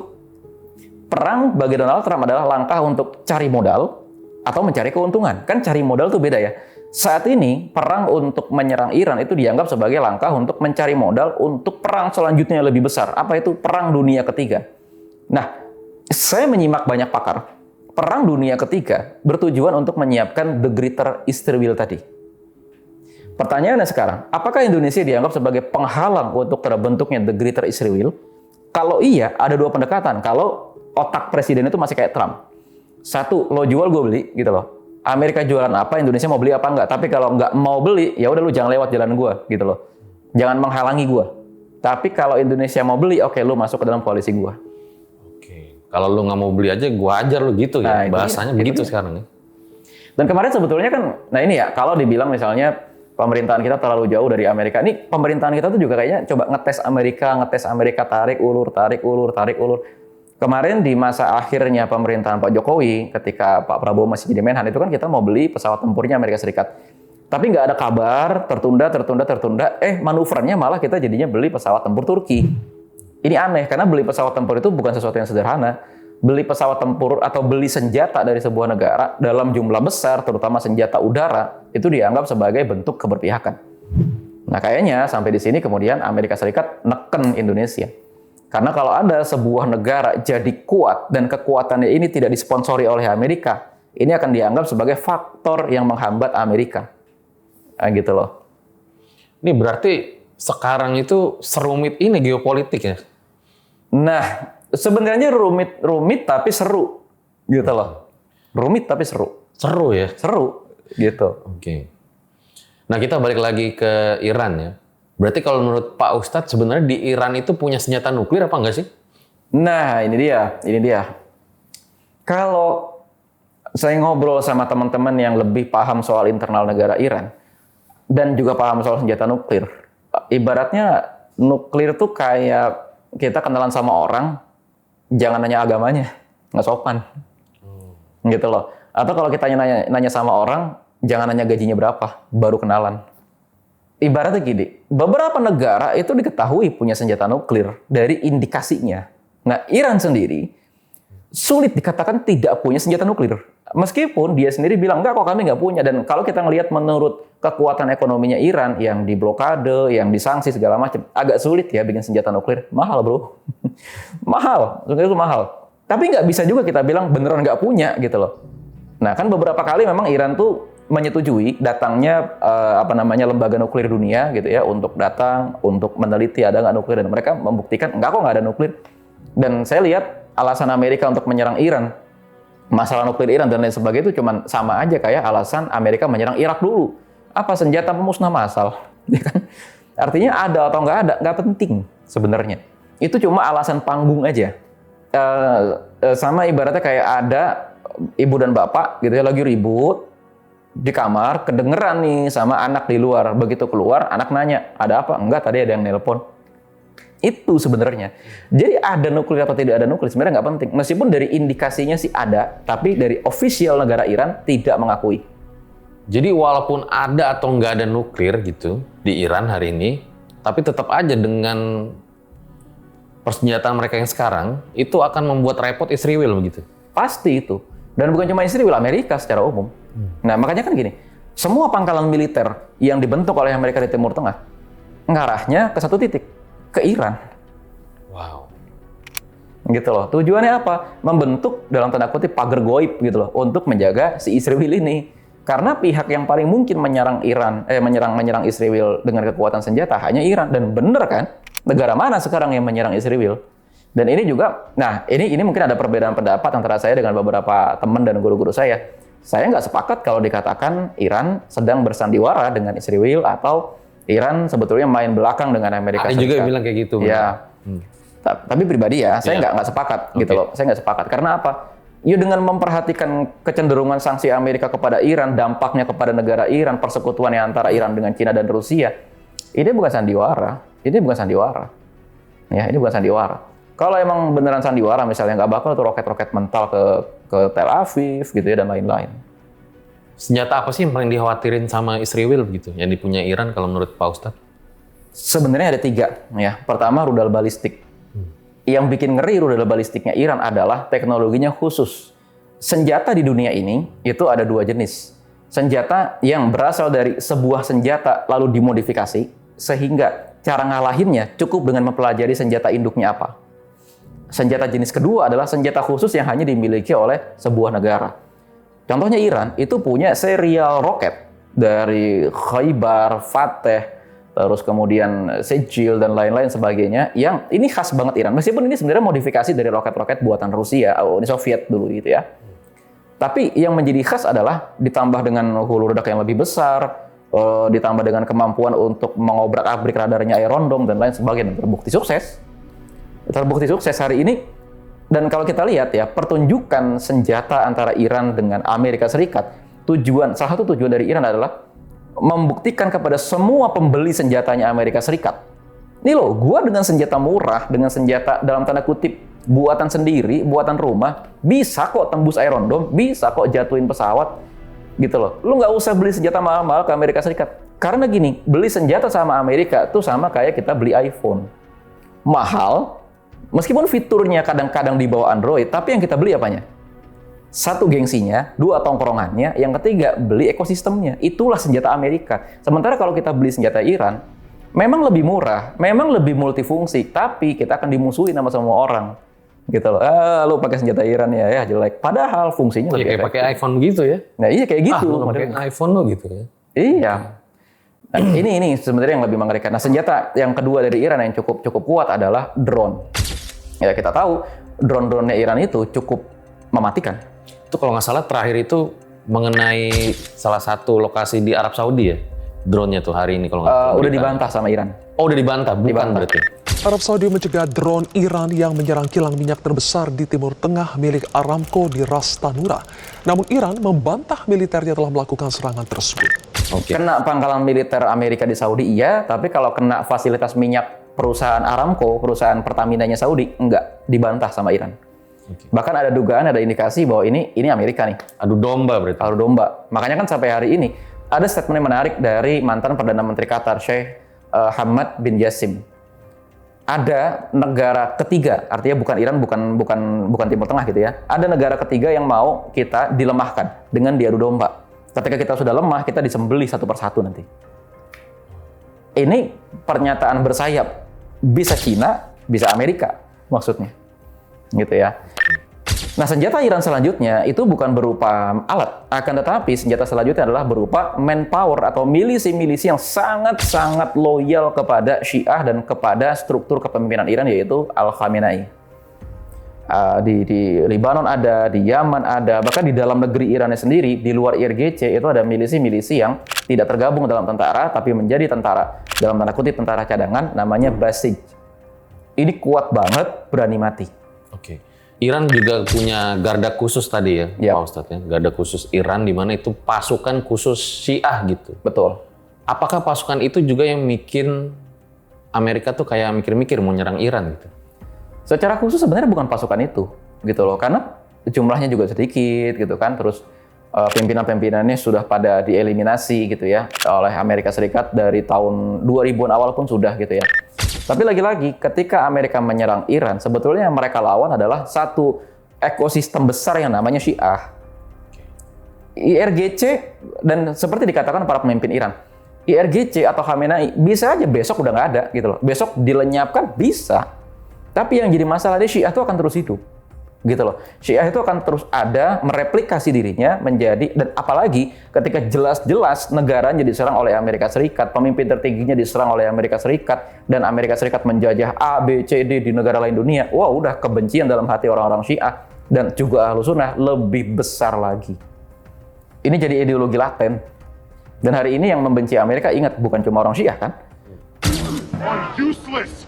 Perang bagi Donald Trump adalah langkah untuk cari modal atau mencari keuntungan. Kan cari modal itu beda ya. Saat ini, perang untuk menyerang Iran itu dianggap sebagai langkah untuk mencari modal untuk perang selanjutnya yang lebih besar. Apa itu? Perang Dunia Ketiga. Nah, saya menyimak banyak pakar. Perang Dunia Ketiga bertujuan untuk menyiapkan the Greater Israel tadi. Pertanyaannya sekarang, apakah Indonesia dianggap sebagai penghalang untuk terbentuknya the Greater Israel? Kalau iya, ada dua pendekatan. Kalau otak presiden itu masih kayak Trump. Satu, lo jual gue beli, gitu loh. Amerika jualan apa, Indonesia mau beli apa enggak. Tapi kalau nggak mau beli, ya udah lu jangan lewat jalan gue, gitu loh. Jangan menghalangi gue. Tapi kalau Indonesia mau beli, oke, lu masuk ke dalam koalisi gue. Oke. Kalau lu nggak mau beli aja, gue ajar lu gitu ya. Nah, Bahasanya itu begitu dia. sekarang ya. Dan kemarin sebetulnya kan, nah ini ya, kalau dibilang misalnya pemerintahan kita terlalu jauh dari Amerika, ini pemerintahan kita tuh juga kayaknya coba ngetes Amerika, tarik ulur. Kemarin di masa akhirnya pemerintahan Pak Jokowi, ketika Pak Prabowo masih jadi Menhan, itu kan kita mau beli pesawat tempurnya Amerika Serikat. Tapi nggak ada kabar, tertunda. Manuvernya malah kita jadinya beli pesawat tempur Turki. Ini aneh, karena beli pesawat tempur itu bukan sesuatu yang sederhana. Beli pesawat tempur atau beli senjata dari sebuah negara dalam jumlah besar, terutama senjata udara, itu dianggap sebagai bentuk keberpihakan. Nah kayaknya sampai di sini kemudian Amerika Serikat neken Indonesia. Karena kalau ada sebuah negara jadi kuat dan kekuatannya ini tidak disponsori oleh Amerika, ini akan dianggap sebagai faktor yang menghambat Amerika. Nah, gitu loh. Ini berarti sekarang itu serumit ini geopolitik ya? Nah, sebenarnya rumit tapi seru. Gitu loh. Rumit tapi seru. Seru ya? Seru. Gitu. Oke. Nah kita balik lagi ke Iran ya. Berarti kalau menurut Pak Ustadz sebenarnya di Iran itu punya senjata nuklir apa enggak sih? Nah, ini dia. Kalau saya ngobrol sama teman-teman yang lebih paham soal internal negara Iran dan juga paham soal senjata nuklir, ibaratnya nuklir tuh kayak kita kenalan sama orang, jangan nanya agamanya, nggak sopan, gitu loh. Atau kalau kita nanya sama orang, jangan nanya gajinya berapa, baru kenalan. Ibaratnya gini, beberapa negara itu diketahui punya senjata nuklir dari indikasinya. Nah, Iran sendiri sulit dikatakan tidak punya senjata nuklir. Meskipun dia sendiri bilang, enggak kok kami nggak punya. Dan kalau kita ngelihat menurut kekuatan ekonominya Iran yang diblokade, yang disanksi segala macam, agak sulit ya bikin senjata nuklir. Mahal bro. Mahal, itu mahal. Tapi nggak bisa juga kita bilang beneran nggak punya gitu loh. Nah kan beberapa kali memang Iran tuh menyetujui datangnya lembaga nuklir dunia gitu ya untuk datang untuk meneliti ada nggak nuklir, dan mereka membuktikan enggak kok nggak ada nuklir. Dan saya lihat alasan Amerika untuk menyerang Iran, masalah nuklir Iran dan lain sebagainya itu cuma sama aja kayak alasan Amerika menyerang Irak dulu. Apa senjata pemusnah massal, ya kan? Artinya ada atau nggak penting sebenarnya. Itu cuma alasan panggung aja. Sama ibaratnya kayak ada ibu dan bapak gitu ya lagi ribut di kamar, kedengeran nih sama anak di luar. Begitu keluar, anak nanya, ada apa? Enggak, tadi ada yang nelpon. Itu sebenarnya. Jadi ada nuklir atau tidak ada nuklir sebenarnya nggak penting. Meskipun dari indikasinya sih ada, tapi dari official negara Iran tidak mengakui. Jadi walaupun ada atau nggak ada nuklir gitu di Iran hari ini, tapi tetap aja dengan persenjataan mereka yang sekarang, itu akan membuat repot Israel begitu? Pasti itu. Dan bukan cuma Israel, Amerika secara umum. Nah, makanya kan gini, semua pangkalan militer yang dibentuk oleh Amerika di Timur Tengah, ngarahnya ke satu titik, ke Iran. Wow. Gitu loh. Tujuannya apa? Membentuk dalam tanda kutip pagar goib gitu loh, untuk menjaga si Israel ini. Karena pihak yang paling mungkin menyerang Israel dengan kekuatan senjata hanya Iran. Dan bener kan? Negara mana sekarang yang menyerang Israel? Dan ini juga, nah ini mungkin ada perbedaan pendapat antara saya dengan beberapa teman dan guru-guru saya. Saya nggak sepakat kalau dikatakan Iran sedang bersandiwara dengan Israel atau Iran sebetulnya main belakang dengan Amerika Serikat. Ada juga yang bilang kayak gitu. Ya, tapi pribadi ya, saya nggak sepakat gitu loh. Saya nggak sepakat. Karena apa? Ya dengan memperhatikan kecenderungan sanksi Amerika kepada Iran, dampaknya kepada negara Iran, persekutuannya antara Iran dengan Cina dan Rusia, ini bukan sandiwara. Ini bukan sandiwara. Ya, ini bukan sandiwara. Kalau emang beneran sandiwara, misalnya nggak bakal tuh roket-roket mental ke Tel Aviv gitu ya dan lain-lain. Senjata apa sih yang paling dikhawatirin sama Israel gitu, yang dipunya Iran kalau menurut Pak Ustadz? Sebenarnya ada 3 ya. Pertama rudal balistik. Yang bikin ngeri rudal balistiknya Iran adalah teknologinya khusus. Senjata di dunia ini itu ada 2 jenis. Senjata yang berasal dari sebuah senjata lalu dimodifikasi sehingga cara ngalahinnya cukup dengan mempelajari senjata induknya apa. Senjata jenis kedua adalah senjata khusus yang hanya dimiliki oleh sebuah negara. Contohnya Iran itu punya serial roket dari Khaybar, Fateh, terus kemudian Sejil dan lain-lain sebagainya yang ini khas banget Iran. Meskipun ini sebenarnya modifikasi dari roket-roket buatan Rusia, Uni Soviet dulu gitu ya. Tapi yang menjadi khas adalah ditambah dengan hulu ledak yang lebih besar, ditambah dengan kemampuan untuk mengobrak-abrik radarnya Iron Dome dan lain sebagainya. Terbukti sukses hari ini. Dan kalau kita lihat ya, pertunjukan senjata antara Iran dengan Amerika Serikat salah satu tujuan dari Iran adalah membuktikan kepada semua pembeli senjatanya Amerika Serikat. Nih loh, gua dengan senjata murah, dengan senjata dalam tanda kutip buatan sendiri, buatan rumah, bisa kok tembus Iron Dome, bisa kok jatuhin pesawat, gitu loh. Lu nggak usah beli senjata mahal-mahal ke Amerika Serikat. Karena gini, beli senjata sama Amerika tuh sama kayak kita beli iPhone. Mahal, meskipun fiturnya kadang-kadang di bawah Android, tapi yang kita beli apanya? Satu, gengsinya, dua, tongkrongannya, yang ketiga beli ekosistemnya. Itulah senjata Amerika. Sementara kalau kita beli senjata Iran, memang lebih murah, memang lebih multifungsi, tapi kita akan dimusuhin sama semua orang. Gitu loh. Lu pakai senjata Iran ya jelek. Padahal fungsinya lebih kayak pakai iPhone gitu ya. Nah, iya kayak gitu. Lu pakai iPhone lo gitu ya. Iya. Nah, ini sebenarnya yang lebih mengerikan. Nah, senjata yang kedua dari Iran yang cukup kuat adalah drone. Ya, kita tahu drone-drone-nya Iran itu cukup mematikan. Itu kalau nggak salah terakhir itu mengenai salah satu lokasi di Arab Saudi ya, drone-nya tuh hari ini kalau nggak salah. Udah dibantah sama Iran. Oh, udah dibantah, bukan berarti. Arab Saudi mencegah drone Iran yang menyerang kilang minyak terbesar di Timur Tengah milik Aramco di Ras Tanura. Namun Iran membantah militernya telah melakukan serangan tersebut. Kena pangkalan militer Amerika di Saudi iya, tapi kalau kena fasilitas minyak perusahaan Aramco, perusahaan Pertamina-nya Saudi, enggak, dibantah sama Iran. Bahkan ada dugaan, ada indikasi bahwa ini Amerika nih. Adu domba berarti. Adu domba. Makanya kan sampai hari ini ada statement yang menarik dari mantan Perdana Menteri Qatar, Sheikh Hamad bin Jassim. Ada negara ketiga, artinya bukan Iran, bukan Timur Tengah gitu ya. Ada negara ketiga yang mau kita dilemahkan dengan diadu domba. Ketika kita sudah lemah, kita disembelih satu persatu nanti. Ini pernyataan bersayap. Bisa Cina, bisa Amerika maksudnya. Gitu ya. Nah, senjata Iran selanjutnya itu bukan berupa alat, akan tetapi senjata selanjutnya adalah berupa manpower atau milisi-milisi yang sangat-sangat loyal kepada Syiah dan kepada struktur kepemimpinan Iran, yaitu Al-Khamenei. Di Lebanon ada, di Yaman ada, bahkan di dalam negeri Irannya sendiri, di luar IRGC itu ada milisi-milisi yang tidak tergabung dalam tentara, tapi menjadi tentara, dalam tanda kutip tentara cadangan, namanya Basij. Ini kuat banget, berani mati. Oke. Iran juga punya garda khusus tadi ya, Pak Ustadz ya. Garda khusus Iran di mana itu pasukan khusus Syiah gitu. Betul. Apakah pasukan itu juga yang bikin Amerika tuh kayak mikir-mikir mau nyerang Iran gitu? Secara khusus sebenarnya bukan pasukan itu, gitu loh. Karena jumlahnya juga sedikit gitu kan. Terus pimpinan-pimpinannya sudah pada dieliminasi gitu ya oleh Amerika Serikat dari tahun 2000-an awal pun sudah gitu ya. Tapi lagi-lagi ketika Amerika menyerang Iran, sebetulnya yang mereka lawan adalah satu ekosistem besar yang namanya Syiah. IRGC, dan seperti dikatakan para pemimpin Iran, IRGC atau Khamenei bisa aja besok udah nggak ada gitu loh. Besok dilenyapkan bisa. Tapi yang jadi masalah di Syiah itu akan terus hidup. Gitu loh. Syiah itu akan terus ada, mereplikasi dirinya menjadi, dan apalagi ketika jelas-jelas negaranya diserang oleh Amerika Serikat, pemimpin tertingginya diserang oleh Amerika Serikat, dan Amerika Serikat menjajah A, B, C, D di negara lain dunia, wah udah kebencian dalam hati orang-orang Syiah dan juga Ahlus Sunnah lebih besar lagi. Ini jadi ideologi laten. Dan hari ini yang membenci Amerika, ingat, bukan cuma orang Syiah kan? Useless.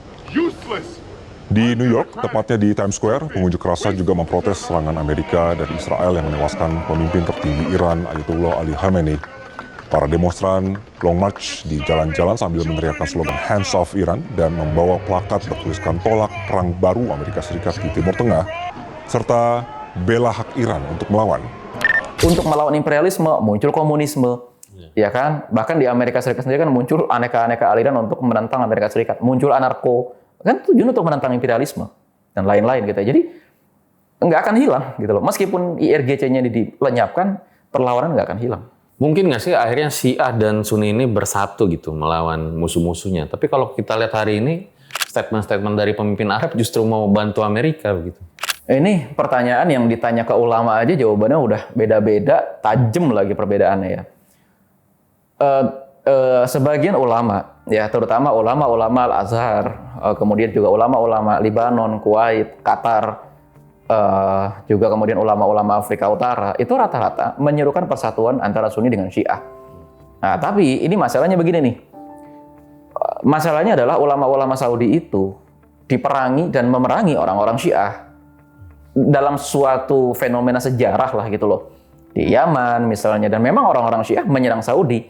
Di New York, tepatnya di Times Square, pengunjuk rasa juga memprotes serangan Amerika dan Israel yang menewaskan pemimpin tertinggi Iran, Ayatollah Ali Khamenei. Para demonstran long march di jalan-jalan sambil meneriakkan slogan Hands Off Iran dan membawa plakat bertuliskan tolak perang baru Amerika Serikat di Timur Tengah, serta bela hak Iran untuk melawan. Untuk melawan imperialisme, muncul komunisme. Ya kan? Bahkan di Amerika Serikat sendiri kan muncul aneka-aneka aliran untuk menentang Amerika Serikat. Muncul anarko. Kan tujuan untuk menentang imperialisme dan lain-lain gitu. Jadi nggak akan hilang gitu loh. Meskipun IRGC-nya dilenyapkan, perlawanan nggak akan hilang. Mungkin nggak sih akhirnya Syiah dan Sunni ini bersatu gitu melawan musuh-musuhnya. Tapi kalau kita lihat hari ini, statement-statement dari pemimpin Arab justru mau bantu Amerika begitu. Ini pertanyaan yang ditanya ke ulama aja jawabannya udah beda-beda, tajam lagi perbedaannya ya. Sebagian ulama, ya terutama ulama-ulama Al-Azhar, kemudian juga ulama-ulama Lebanon, Kuwait, Qatar, juga kemudian ulama-ulama Afrika Utara, itu rata-rata menyerukan persatuan antara Sunni dengan Syiah. Nah, tapi ini masalahnya begini nih. Masalahnya adalah ulama-ulama Saudi itu diperangi dan memerangi orang-orang Syiah dalam suatu fenomena sejarah lah gitu loh. di Yaman misalnya, dan memang orang-orang Syiah menyerang Saudi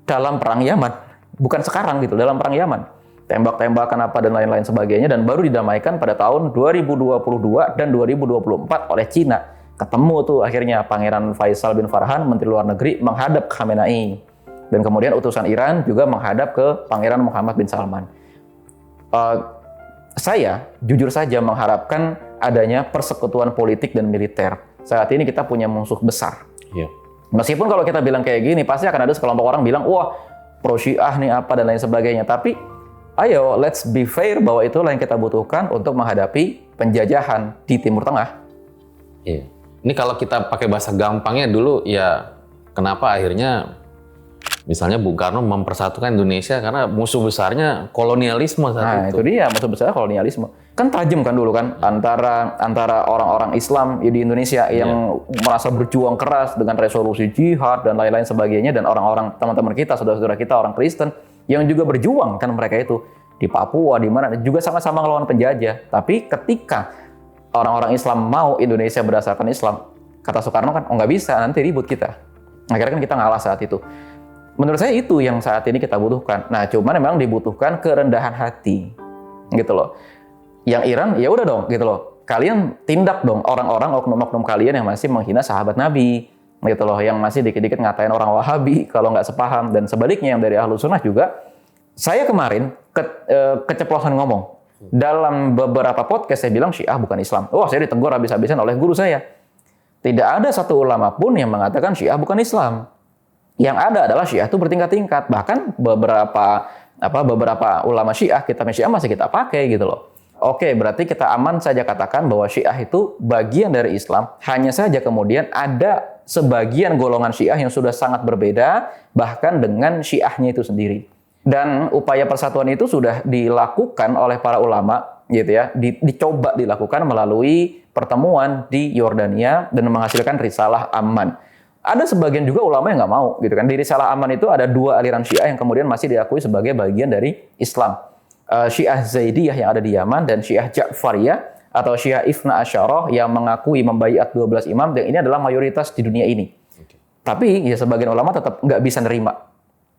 dalam perang Yaman, bukan sekarang gitu, dalam perang Yaman, tembak-tembakan apa dan lain-lain sebagainya, dan baru didamaikan pada tahun 2022 dan 2024 oleh Cina. Ketemu tuh akhirnya Pangeran Faisal bin Farhan, Menteri Luar Negeri, menghadap Khamenei, dan kemudian utusan Iran juga menghadap ke Pangeran Muhammad bin Salman. Saya jujur saja mengharapkan adanya persekutuan politik dan militer. Saat ini kita punya musuh besar. Iya. Meskipun kalau kita bilang kayak gini, pasti akan ada sekelompok orang bilang, wah pro Syiah nih apa dan lain sebagainya. Tapi ayo let's be fair bahwa itulah yang kita butuhkan untuk menghadapi penjajahan di Timur Tengah. Iya. Ini kalau kita pakai bahasa gampangnya dulu ya, kenapa akhirnya misalnya Bung Karno mempersatukan Indonesia karena musuh besarnya kolonialisme saat itu dia musuh besar kolonialisme. Kan tajam kan dulu kan antara orang-orang Islam di Indonesia yang merasa berjuang keras dengan resolusi jihad dan lain-lain sebagainya, dan orang-orang teman-teman kita, saudara-saudara kita orang Kristen yang juga berjuang kan, mereka itu di Papua di mana juga sama-sama melawan penjajah. Tapi ketika orang-orang Islam mau Indonesia berdasarkan Islam, kata Soekarno kan, oh nggak bisa, nanti ribut kita. Akhirnya kan kita ngalah saat itu. Menurut saya itu yang saat ini kita butuhkan. Nah, cuman memang dibutuhkan kerendahan hati, gitu loh. Yang Iran, ya udah dong, gitu loh. Kalian tindak dong orang-orang, oknum-oknum kalian yang masih menghina sahabat Nabi, gitu loh. Yang masih dikit-dikit ngatain orang Wahabi kalau nggak sepaham, dan sebaliknya yang dari Ahlus Sunnah juga. Saya kemarin keceplosan ngomong. Dalam beberapa podcast saya bilang Syiah bukan Islam. Wah, saya ditegur habis-habisan oleh guru saya. Tidak ada satu ulama pun yang mengatakan Syiah bukan Islam. Yang ada adalah Syiah itu bertingkat-tingkat. Bahkan beberapa ulama Syiah, kitab Syiah masih kita pakai gitu loh. Oke, berarti kita aman saja katakan bahwa Syiah itu bagian dari Islam. Hanya saja kemudian ada sebagian golongan Syiah yang sudah sangat berbeda bahkan dengan Syiahnya itu sendiri. Dan upaya persatuan itu sudah dilakukan oleh para ulama gitu ya. Dicoba dilakukan melalui pertemuan di Yordania dan menghasilkan Risalah Aman. Ada sebagian juga ulama yang nggak mau, gitu kan. Di Risalah Aman itu ada dua aliran Syiah yang kemudian masih diakui sebagai bagian dari Islam. Syiah Zaidiyah yang ada di Yaman dan Syiah Ja'fariyah atau Syiah Ithna Asyarah yang mengakui membaiat 12 imam, dan ini adalah mayoritas di dunia ini. Tapi ya sebagian ulama tetap nggak bisa nerima.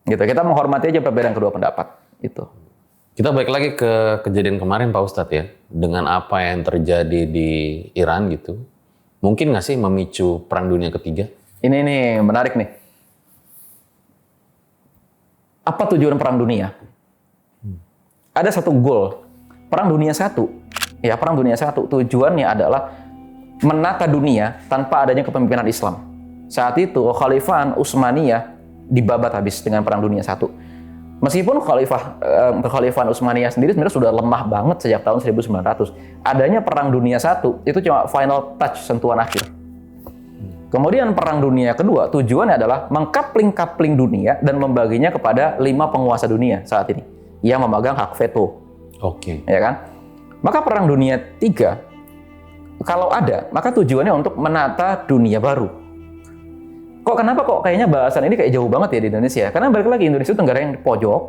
Gitu. Kita menghormati aja perbedaan kedua pendapat. Itu. Kita balik lagi ke kejadian kemarin Pak Ustadz ya, dengan apa yang terjadi di Iran gitu. Mungkin nggak sih memicu Perang Dunia Ketiga? Ini nih menarik nih. Apa tujuan Perang Dunia? Ada satu goal. Perang Dunia I. Ya, Perang Dunia I tujuannya adalah menata dunia tanpa adanya kepemimpinan Islam. Saat itu Kekhalifahan Utsmaniyah dibabat habis dengan Perang Dunia I. Meskipun Kekhalifahan Utsmaniyah sendiri sebenarnya sudah lemah banget sejak tahun 1900. Adanya Perang Dunia I itu cuma final touch, sentuhan akhir. Kemudian Perang Dunia Kedua tujuannya adalah mengkapling-kapling dunia dan membaginya kepada 5 penguasa dunia saat ini yang memegang hak veto. Oke. Ya kan? Maka Perang Dunia III kalau ada, maka tujuannya untuk menata dunia baru. Kenapa kayaknya bahasan ini kayak jauh banget ya di Indonesia? Karena balik lagi, Indonesia itu negara yang di pojok,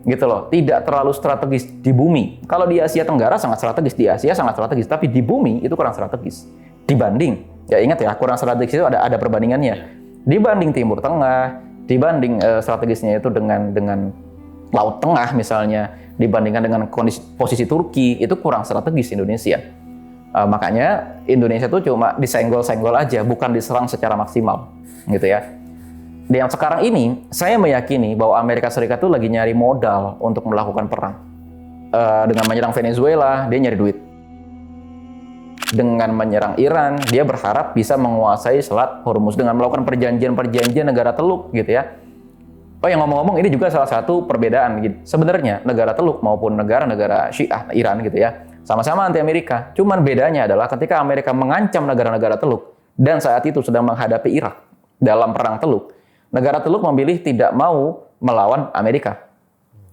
gitu loh, tidak terlalu strategis di bumi. Kalau di Asia Tenggara sangat strategis, di Asia sangat strategis, tapi di bumi itu kurang strategis. Dibanding, ya ingat ya, kurang strategis itu ada perbandingannya. Dibanding Timur Tengah, dibanding strategisnya itu dengan Laut Tengah misalnya, dibandingkan dengan posisi Turki, itu kurang strategis Indonesia. Makanya Indonesia tuh cuma disenggol-senggol aja, bukan diserang secara maksimal, gitu ya. Dan yang sekarang ini, saya meyakini bahwa Amerika Serikat tuh lagi nyari modal untuk melakukan perang. Dengan menyerang Venezuela, dia nyari duit. Dengan menyerang Iran, dia berharap bisa menguasai Selat Hormuz dengan melakukan perjanjian-perjanjian negara Teluk, gitu ya. Oh, yang ngomong-ngomong ini juga salah satu perbedaan gitu. Sebenarnya negara Teluk maupun negara-negara Syiah Iran gitu ya, sama-sama anti Amerika. Cuman bedanya adalah ketika Amerika mengancam negara-negara Teluk dan saat itu sedang menghadapi Irak dalam perang Teluk, negara Teluk memilih tidak mau melawan Amerika.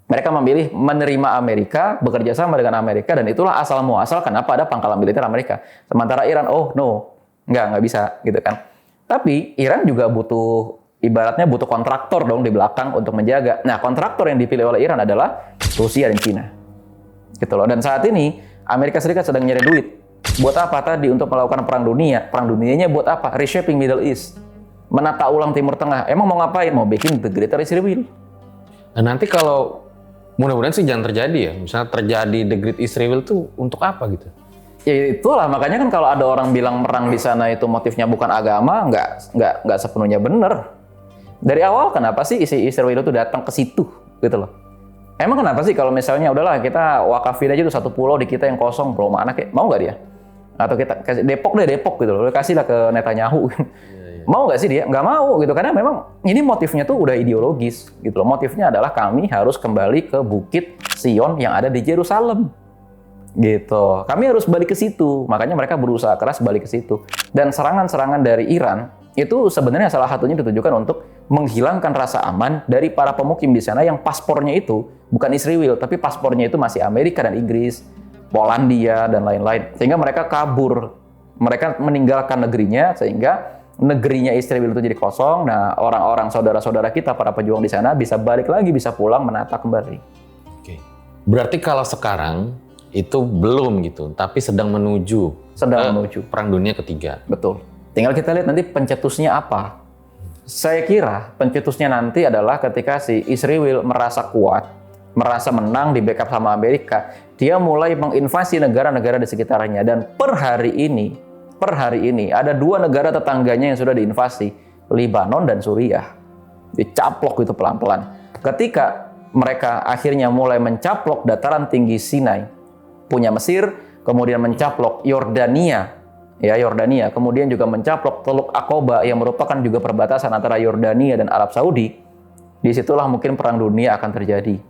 Mereka memilih menerima Amerika, bekerja sama dengan Amerika, dan itulah asal muasal kenapa ada pangkalan militer Amerika. Sementara Iran, oh no, nggak bisa gitu kan. Tapi Iran juga ibaratnya butuh kontraktor dong di belakang untuk menjaga. Nah, kontraktor yang dipilih oleh Iran adalah Rusia dan Cina. Gitu loh. Dan saat ini Amerika Serikat sedang nyari duit Buat apa tadi untuk melakukan perang dunia? Perang dunianya buat apa? Reshaping Middle East. Menata ulang Timur Tengah. Emang mau ngapain? Mau bikin the Greater Israel. Dan nanti kalau mudah-mudahan sih jangan terjadi ya. Misalnya terjadi the Great Israel tuh untuk apa gitu? Ya itulah, makanya kan kalau ada orang bilang perang di sana itu motifnya bukan agama, nggak sepenuhnya benar. Dari awal kenapa sih isi Israel itu datang ke situ gitu loh? Emang kenapa sih kalau misalnya udahlah kita wakafin aja tuh satu pulau di kita yang kosong, Pulau mana kayak mau nggak dia? Atau kita kasih Depok gitu loh, kasihlah ke Netanyahu. Mau nggak sih dia? Nggak mau gitu, karena memang ini motifnya tuh udah ideologis gitu loh. Motifnya adalah kami harus kembali ke Bukit Sion yang ada di Yerusalem. Gitu. Kami harus balik ke situ. Makanya mereka berusaha keras balik ke situ. Dan serangan-serangan dari Iran itu sebenarnya salah satunya ditujukan untuk menghilangkan rasa aman dari para pemukim di sana yang paspornya itu bukan Israel, tapi paspornya itu masih Amerika dan Inggris, Polandia dan lain-lain. Sehingga mereka kabur. Mereka meninggalkan negerinya sehingga negerinya Israel itu jadi kosong. Nah, orang-orang saudara-saudara kita para pejuang di sana bisa balik lagi, bisa pulang menata kembali. Oke. Berarti kalau sekarang itu belum gitu, tapi sedang menuju Perang Dunia Ketiga. Betul. Tinggal kita lihat nanti pencetusnya apa. Saya kira pencetusnya nanti adalah ketika si Israel merasa kuat, merasa menang di backup sama Amerika, dia mulai menginvasi negara-negara di sekitarnya. Dan per hari ini ada 2 negara tetangganya yang sudah diinvasi, Lebanon dan Suriah. Dicaplok itu pelan-pelan. Ketika mereka akhirnya mulai mencaplok dataran tinggi Sinai, punya Mesir, kemudian mencaplok Yordania, kemudian juga mencaplok Teluk Aqaba yang merupakan juga perbatasan antara Yordania dan Arab Saudi. Disitulah mungkin perang dunia akan terjadi.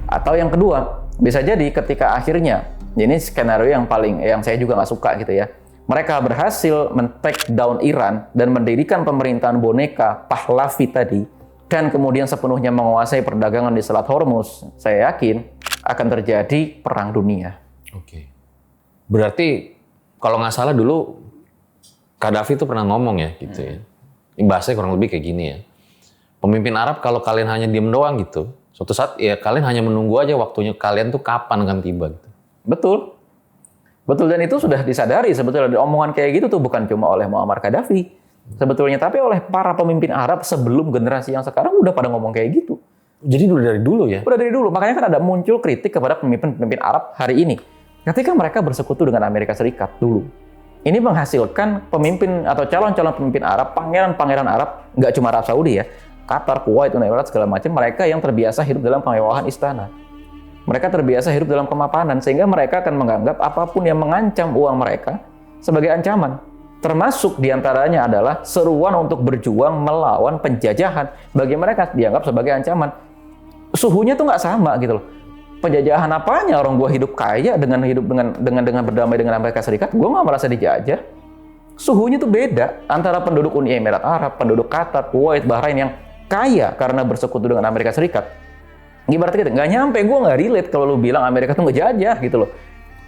Atau yang kedua, bisa jadi ketika akhirnya, ini skenario yang saya juga nggak suka gitu ya. Mereka berhasil men-take down Iran dan mendirikan pemerintahan boneka Pahlavi tadi, dan kemudian sepenuhnya menguasai perdagangan di Selat Hormuz. Saya yakin akan terjadi perang dunia. Oke. Berarti kalau nggak salah dulu Gaddafi itu pernah ngomong ya gitu ya. Ini bahasanya kurang lebih kayak gini ya. Pemimpin Arab kalau kalian hanya diem doang gitu, suatu saat ya kalian hanya menunggu aja waktunya kalian tuh kapan akan tiba gitu. Betul. Dan itu sudah disadari sebetulnya. Omongan kayak gitu tuh bukan cuma oleh Muammar Gaddafi sebetulnya, tapi oleh para pemimpin Arab sebelum generasi yang sekarang udah pada ngomong kayak gitu. Jadi udah dari dulu ya? Udah dari dulu. Makanya kan ada muncul kritik kepada pemimpin-pemimpin Arab hari ini. Ketika mereka bersekutu dengan Amerika Serikat dulu. Ini menghasilkan pemimpin atau calon-calon pemimpin Arab, pangeran-pangeran Arab, nggak cuma Arab Saudi ya, Qatar, Kuwait, Uni Emirat, segala macam, mereka yang terbiasa hidup dalam kemewahan istana. Mereka terbiasa hidup dalam kemapanan, sehingga mereka akan menganggap apapun yang mengancam uang mereka sebagai ancaman. Termasuk diantaranya adalah seruan untuk berjuang melawan penjajahan. Bagi mereka dianggap sebagai ancaman. Suhunya tuh nggak sama gitu loh. Penjajahan apanya orang gua hidup kaya dengan berdamai dengan Amerika Serikat, gua nggak merasa dijajah. Suhunya tuh beda antara penduduk Uni Emirat Arab, penduduk Qatar, Kuwait, Bahrain yang kaya karena bersekutu dengan Amerika Serikat. Ibaratnya gitu, nggak nyampe, gua nggak relate kalau lu bilang Amerika tuh ngejajah gitu loh.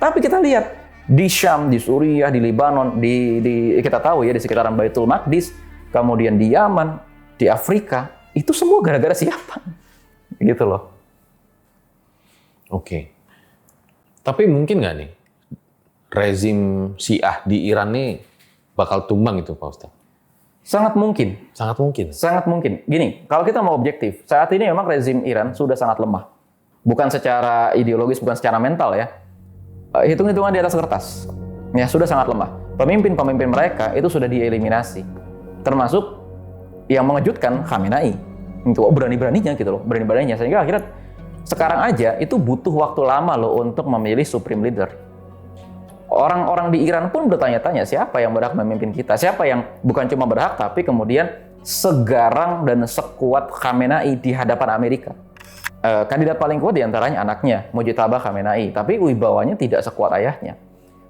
Tapi kita lihat di Syam, di Suriah, di Lebanon, kita tahu ya di sekitaran Baitul Maqdis, kemudian di Yaman, di Afrika, itu semua gara-gara siapa? Gitu loh. Oke. Tapi mungkin nggak nih rezim Syiah di Iran nih bakal tumbang itu Pak Ustadz? Sangat mungkin. Sangat mungkin? Sangat mungkin. Gini, kalau kita mau objektif, saat ini memang rezim Iran sudah sangat lemah. Bukan secara ideologis, bukan secara mental ya. Hitung-hitungan di atas kertas. Ya, sudah sangat lemah. Pemimpin-pemimpin mereka itu sudah dieliminasi. Termasuk yang mengejutkan Khamenei. Itu berani-beraninya gitu loh, berani-beraninya. Sehingga akhirnya sekarang aja itu butuh waktu lama loh untuk memilih supreme leader. Orang-orang di Iran pun bertanya-tanya siapa yang berhak memimpin kita, siapa yang bukan cuma berhak tapi kemudian segarang dan sekuat Khamenei di hadapan Amerika. Kandidat paling kuat diantaranya anaknya, Mujtaba Khamenei, tapi wibawanya tidak sekuat ayahnya.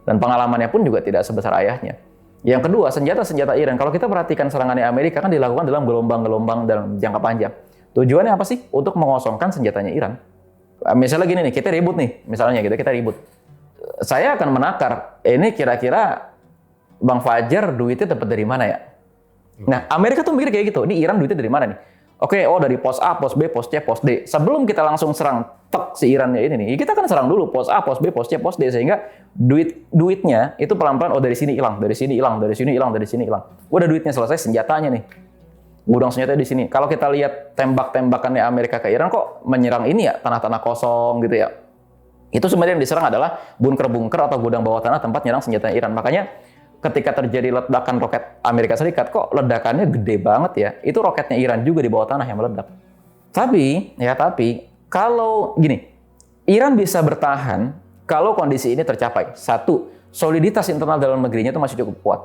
Dan pengalamannya pun juga tidak sebesar ayahnya. Yang kedua, senjata-senjata Iran. Kalau kita perhatikan serangannya Amerika kan dilakukan dalam gelombang-gelombang dalam jangka panjang. Tujuannya apa sih? Untuk mengosongkan senjatanya Iran. Misalnya gini nih, kita ribut nih, misalnya gitu, kita ribut. Saya akan menakar, ini kira-kira Bang Fajar duitnya dapat dari mana ya? Nah, Amerika tuh mikir kayak gitu, ini Iran duitnya dari mana nih? Oke, dari pos A, pos B, pos C, pos D. Sebelum kita langsung serang tek si Irannya ini nih, kita kan serang dulu pos A, pos B, pos C, pos D, sehingga duitnya itu pelan-pelan dari sini hilang, dari sini hilang, dari sini hilang, dari sini hilang. Udah duitnya selesai, senjatanya nih. Gudang senjata di sini. Kalau kita lihat tembak-tembakannya Amerika ke Iran kok menyerang ini ya, tanah-tanah kosong gitu ya. Itu sebenarnya yang diserang adalah bunker-bunker atau gudang bawah tanah tempat nyerang senjata Iran. Makanya ketika terjadi ledakan roket Amerika Serikat, kok ledakannya gede banget ya. Itu roketnya Iran juga di bawah tanah yang meledak. Tapi kalau gini, Iran bisa bertahan kalau kondisi ini tercapai. Satu, soliditas internal dalam negerinya itu masih cukup kuat.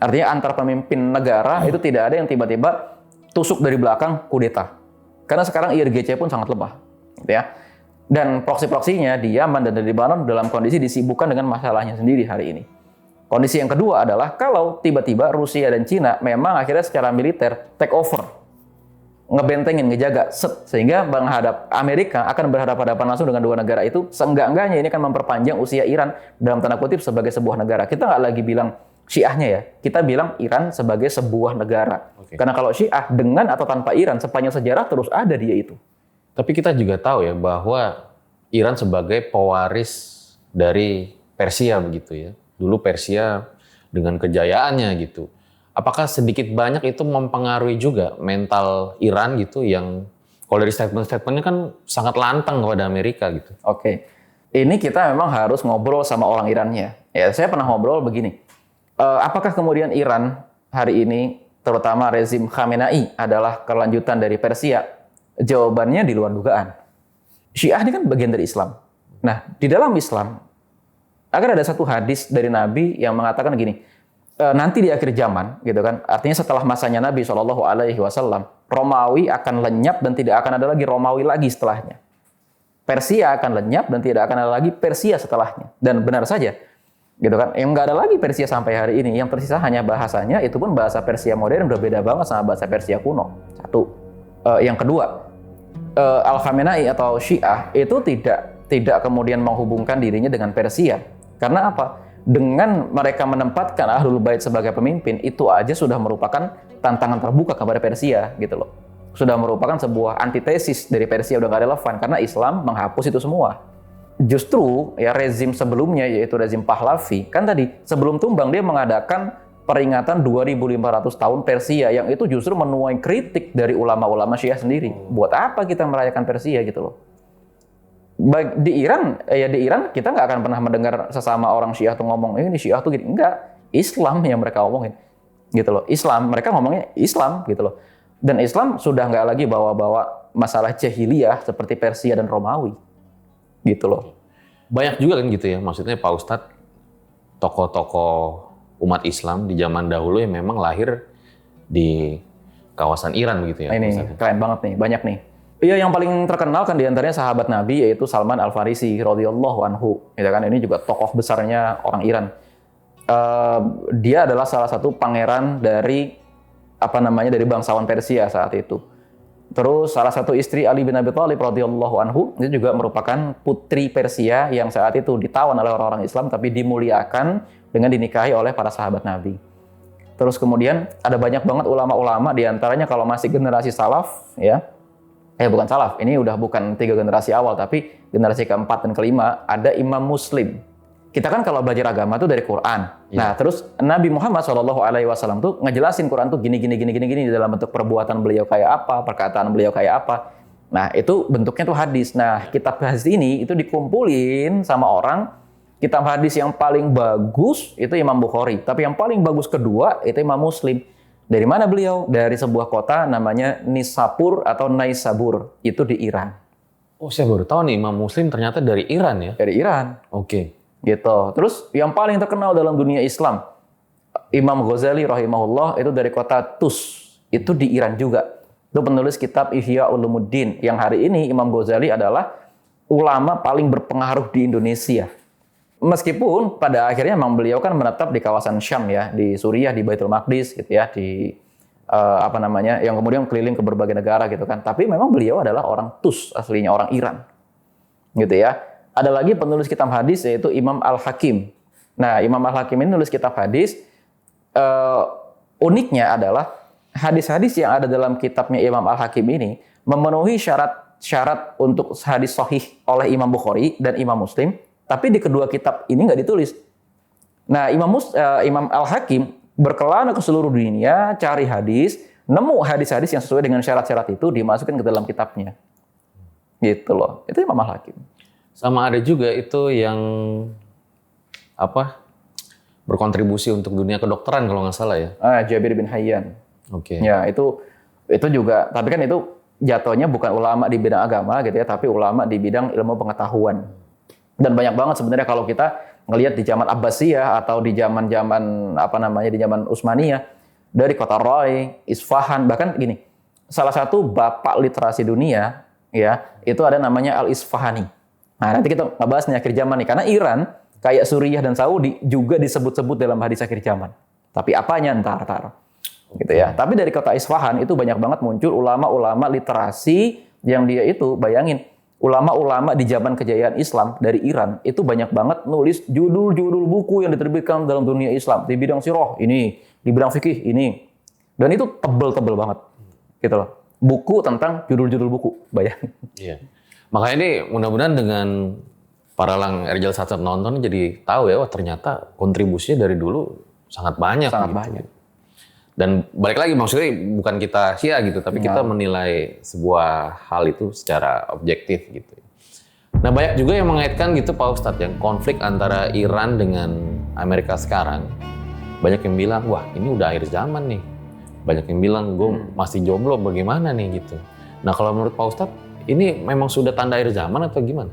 Artinya antar pemimpin negara itu tidak ada yang tiba-tiba tusuk dari belakang kudeta. Karena sekarang IRGC pun sangat lemah, gitu ya. Dan proksi-proksinya di Yaman dan di Lebanon dalam kondisi disibukkan dengan masalahnya sendiri hari ini. Kondisi yang kedua adalah kalau tiba-tiba Rusia dan Cina memang akhirnya secara militer take over, ngebentengin, ngejaga, sehingga Amerika akan berhadapan-hadapan langsung dengan dua negara itu. Seenggak-enggaknya ini akan memperpanjang usia Iran dalam tanda kutip sebagai sebuah negara. Kita nggak lagi bilang Syiahnya ya, kita bilang Iran sebagai sebuah negara. Karena kalau Syiah dengan atau tanpa Iran sepanjang sejarah terus ada dia itu. Tapi kita juga tahu ya bahwa Iran sebagai pewaris dari Persia begitu ya. Dulu Persia dengan kejayaannya gitu. Apakah sedikit banyak itu mempengaruhi juga mental Iran gitu yang kalau dari statement-statementnya kan sangat lantang kepada Amerika gitu. Oke. Ini kita memang harus ngobrol sama orang Irannya. Ya, saya pernah ngobrol begini. Apakah kemudian Iran hari ini, terutama rezim Khamenei adalah kelanjutan dari Persia? Jawabannya di luar dugaan. Syiah ini kan bagian dari Islam. Nah, di dalam Islam akan ada satu hadis dari Nabi yang mengatakan gini, nanti di akhir zaman, gitu kan, artinya setelah masanya Nabi SAW, Romawi akan lenyap dan tidak akan ada lagi Romawi lagi setelahnya. Persia akan lenyap dan tidak akan ada lagi Persia setelahnya. Dan benar saja, gitu kan, yang nggak ada lagi Persia sampai hari ini. Yang tersisa hanya bahasanya, itu pun bahasa Persia modern udah beda banget sama bahasa Persia kuno. Satu. Yang kedua, Al-Khamenei atau Syiah itu tidak kemudian menghubungkan dirinya dengan Persia. Karena apa? Dengan mereka menempatkan Ahlul Bait sebagai pemimpin, itu aja sudah merupakan tantangan terbuka kepada Persia, gitu loh. Sudah merupakan sebuah antitesis dari Persia, udah gak relevan, karena Islam menghapus itu semua. Justru ya rezim sebelumnya, yaitu rezim Pahlavi, kan tadi sebelum tumbang dia mengadakan peringatan 2.500 tahun Persia, yang itu justru menuai kritik dari ulama-ulama Syiah sendiri. Buat apa kita merayakan Persia gitu loh? Di Iran kita nggak akan pernah mendengar sesama orang Syiah tuh ngomong ini Syiah tuh gini. Enggak, Islam yang mereka omongin gitu loh. Islam, mereka ngomongnya Islam gitu loh. Dan Islam sudah nggak lagi bawa-bawa masalah jahiliyah seperti Persia dan Romawi gitu loh. Banyak juga kan gitu ya, maksudnya Pak Ustadz, tokoh-tokoh umat Islam di zaman dahulu yang memang lahir di kawasan Iran begitu ya. Nah, ini keren banget nih, banyak nih. Iya, yang paling terkenal kan diantaranya sahabat Nabi, yaitu Salman Al-Farisi radhiyallahu anhu. Ya kan, ini juga tokoh besarnya orang Iran. Dia adalah salah satu pangeran dari dari bangsawan Persia saat itu. Terus salah satu istri Ali bin Abi Thalib radhiyallahu anhu, itu juga merupakan putri Persia yang saat itu ditawan oleh orang-orang Islam tapi dimuliakan dengan dinikahi oleh para sahabat Nabi. Terus kemudian ada banyak banget ulama-ulama, diantaranya kalau masih generasi salaf ya. Bukan salaf, ini udah bukan 3 generasi awal, tapi generasi keempat dan kelima, ada Imam Muslim. Kita kan kalau belajar agama tuh dari Quran. Ya. Nah, terus Nabi Muhammad SAW tuh ngejelasin Quran tuh gini dalam bentuk perbuatan beliau kayak apa, perkataan beliau kayak apa. Nah, itu bentuknya tuh hadis. Nah, kitab hadis ini itu dikumpulin sama orang, kitab hadis yang paling bagus itu Imam Bukhari, tapi yang paling bagus kedua itu Imam Muslim. Dari mana beliau? Dari sebuah kota namanya Nisapur atau Naisabur, itu di Iran. Oh, saya baru tahu nih Imam Muslim ternyata dari Iran ya? Dari Iran. Oke. Gitu. Terus yang paling terkenal dalam dunia Islam, Imam Ghazali rahimahullah, itu dari kota Tus, itu di Iran juga. Itu penulis kitab Ihya Ulumuddin, yang hari ini Imam Ghazali adalah ulama paling berpengaruh di Indonesia. Meskipun pada akhirnya memang beliau kan menetap di kawasan Syam ya, di Suriah, di Baitul Maqdis gitu ya, di yang kemudian keliling ke berbagai negara gitu kan. Tapi memang beliau adalah orang Tus, aslinya orang Iran. Gitu ya. Ada lagi penulis kitab hadis yaitu Imam Al-Hakim. Nah, Imam Al-Hakim ini nulis kitab hadis, uniknya adalah hadis-hadis yang ada dalam kitabnya Imam Al-Hakim ini memenuhi syarat untuk hadis sahih oleh Imam Bukhari dan Imam Muslim, tapi di kedua kitab ini nggak ditulis. Nah, Imam Al-Hakim berkelana ke seluruh dunia, cari hadis, nemu hadis-hadis yang sesuai dengan syarat-syarat itu, dimasukkan ke dalam kitabnya. Gitu loh. Itu Imam Al-Hakim. Sama ada juga itu yang berkontribusi untuk dunia kedokteran kalau nggak salah ya. Jabir bin Hayyan. Oke. Ya, itu juga, tapi kan itu jatuhnya bukan ulama di bidang agama gitu ya, tapi ulama di bidang ilmu pengetahuan. Dan banyak banget sebenarnya kalau kita ngelihat di zaman Abbasiyah atau di zaman-zaman di zaman Utsmaniyah, dari kota Roy, Isfahan, bahkan gini, salah satu bapak literasi dunia ya, itu ada namanya Al-Isfahani. Nah, nanti kita ngebahas nih akhir zaman nih, karena Iran kayak Suriah dan Saudi juga disebut-sebut dalam hadis akhir zaman. Tapi apanya ntar. Gitu ya. Tapi dari kota Isfahan itu banyak banget muncul ulama-ulama literasi yang dia itu, bayangin, ulama-ulama di zaman kejayaan Islam dari Iran itu banyak banget nulis judul-judul buku yang diterbitkan dalam dunia Islam di bidang sirah ini, di bidang fikih ini. Dan itu tebel-tebel banget. Gitu loh. Buku tentang judul-judul buku, bayangin. Iya. Makanya ini mudah-mudahan dengan para lang Erjal Satsat nonton jadi tahu ya, ternyata kontribusinya dari dulu sangat banyak. Sangat gitu. banyak. Dan balik lagi maksudnya bukan kita sia gitu, tapi kita menilai sebuah hal itu secara objektif gitu. Nah, banyak juga yang mengaitkan gitu Pak Ustadz, yang konflik antara Iran dengan Amerika sekarang. Banyak yang bilang, wah ini udah akhir zaman nih. Banyak yang bilang, gue masih jomblo bagaimana nih gitu. Nah, kalau menurut Pak Ustadz, ini memang sudah tanda akhir zaman atau gimana?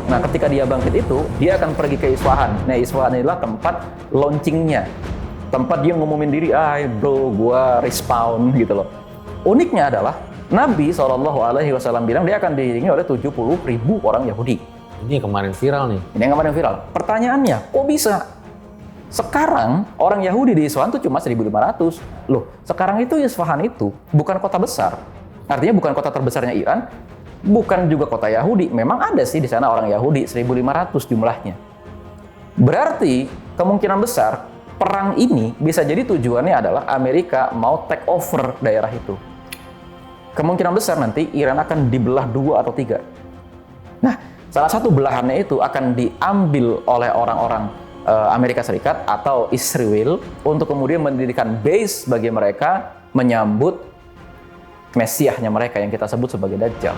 Nah, ketika dia bangkit itu, dia akan pergi ke Isfahan. Nah, Isfahan adalah tempat launchingnya. Tempat dia ngumumin diri, bro, gua respawn gitu loh. Uniknya adalah, Nabi SAW bilang dia akan diiringi oleh 70.000 orang Yahudi. Ini yang kemarin viral nih. Ini yang kemarin viral. Pertanyaannya, kok bisa? Sekarang, orang Yahudi di Isfahan itu cuma 1.500. Loh, sekarang itu Isfahan itu bukan kota besar. Artinya bukan kota terbesarnya Iran, bukan juga kota Yahudi. Memang ada sih di sana orang Yahudi, 1.500 jumlahnya. Berarti kemungkinan besar perang ini bisa jadi tujuannya adalah Amerika mau take over daerah itu. Kemungkinan besar nanti Iran akan dibelah 2 atau 3. Nah, salah satu belahannya itu akan diambil oleh orang-orang Amerika Serikat atau Israel untuk kemudian mendirikan base bagi mereka menyambut Mesiahnya mereka yang kita sebut sebagai Dajjal.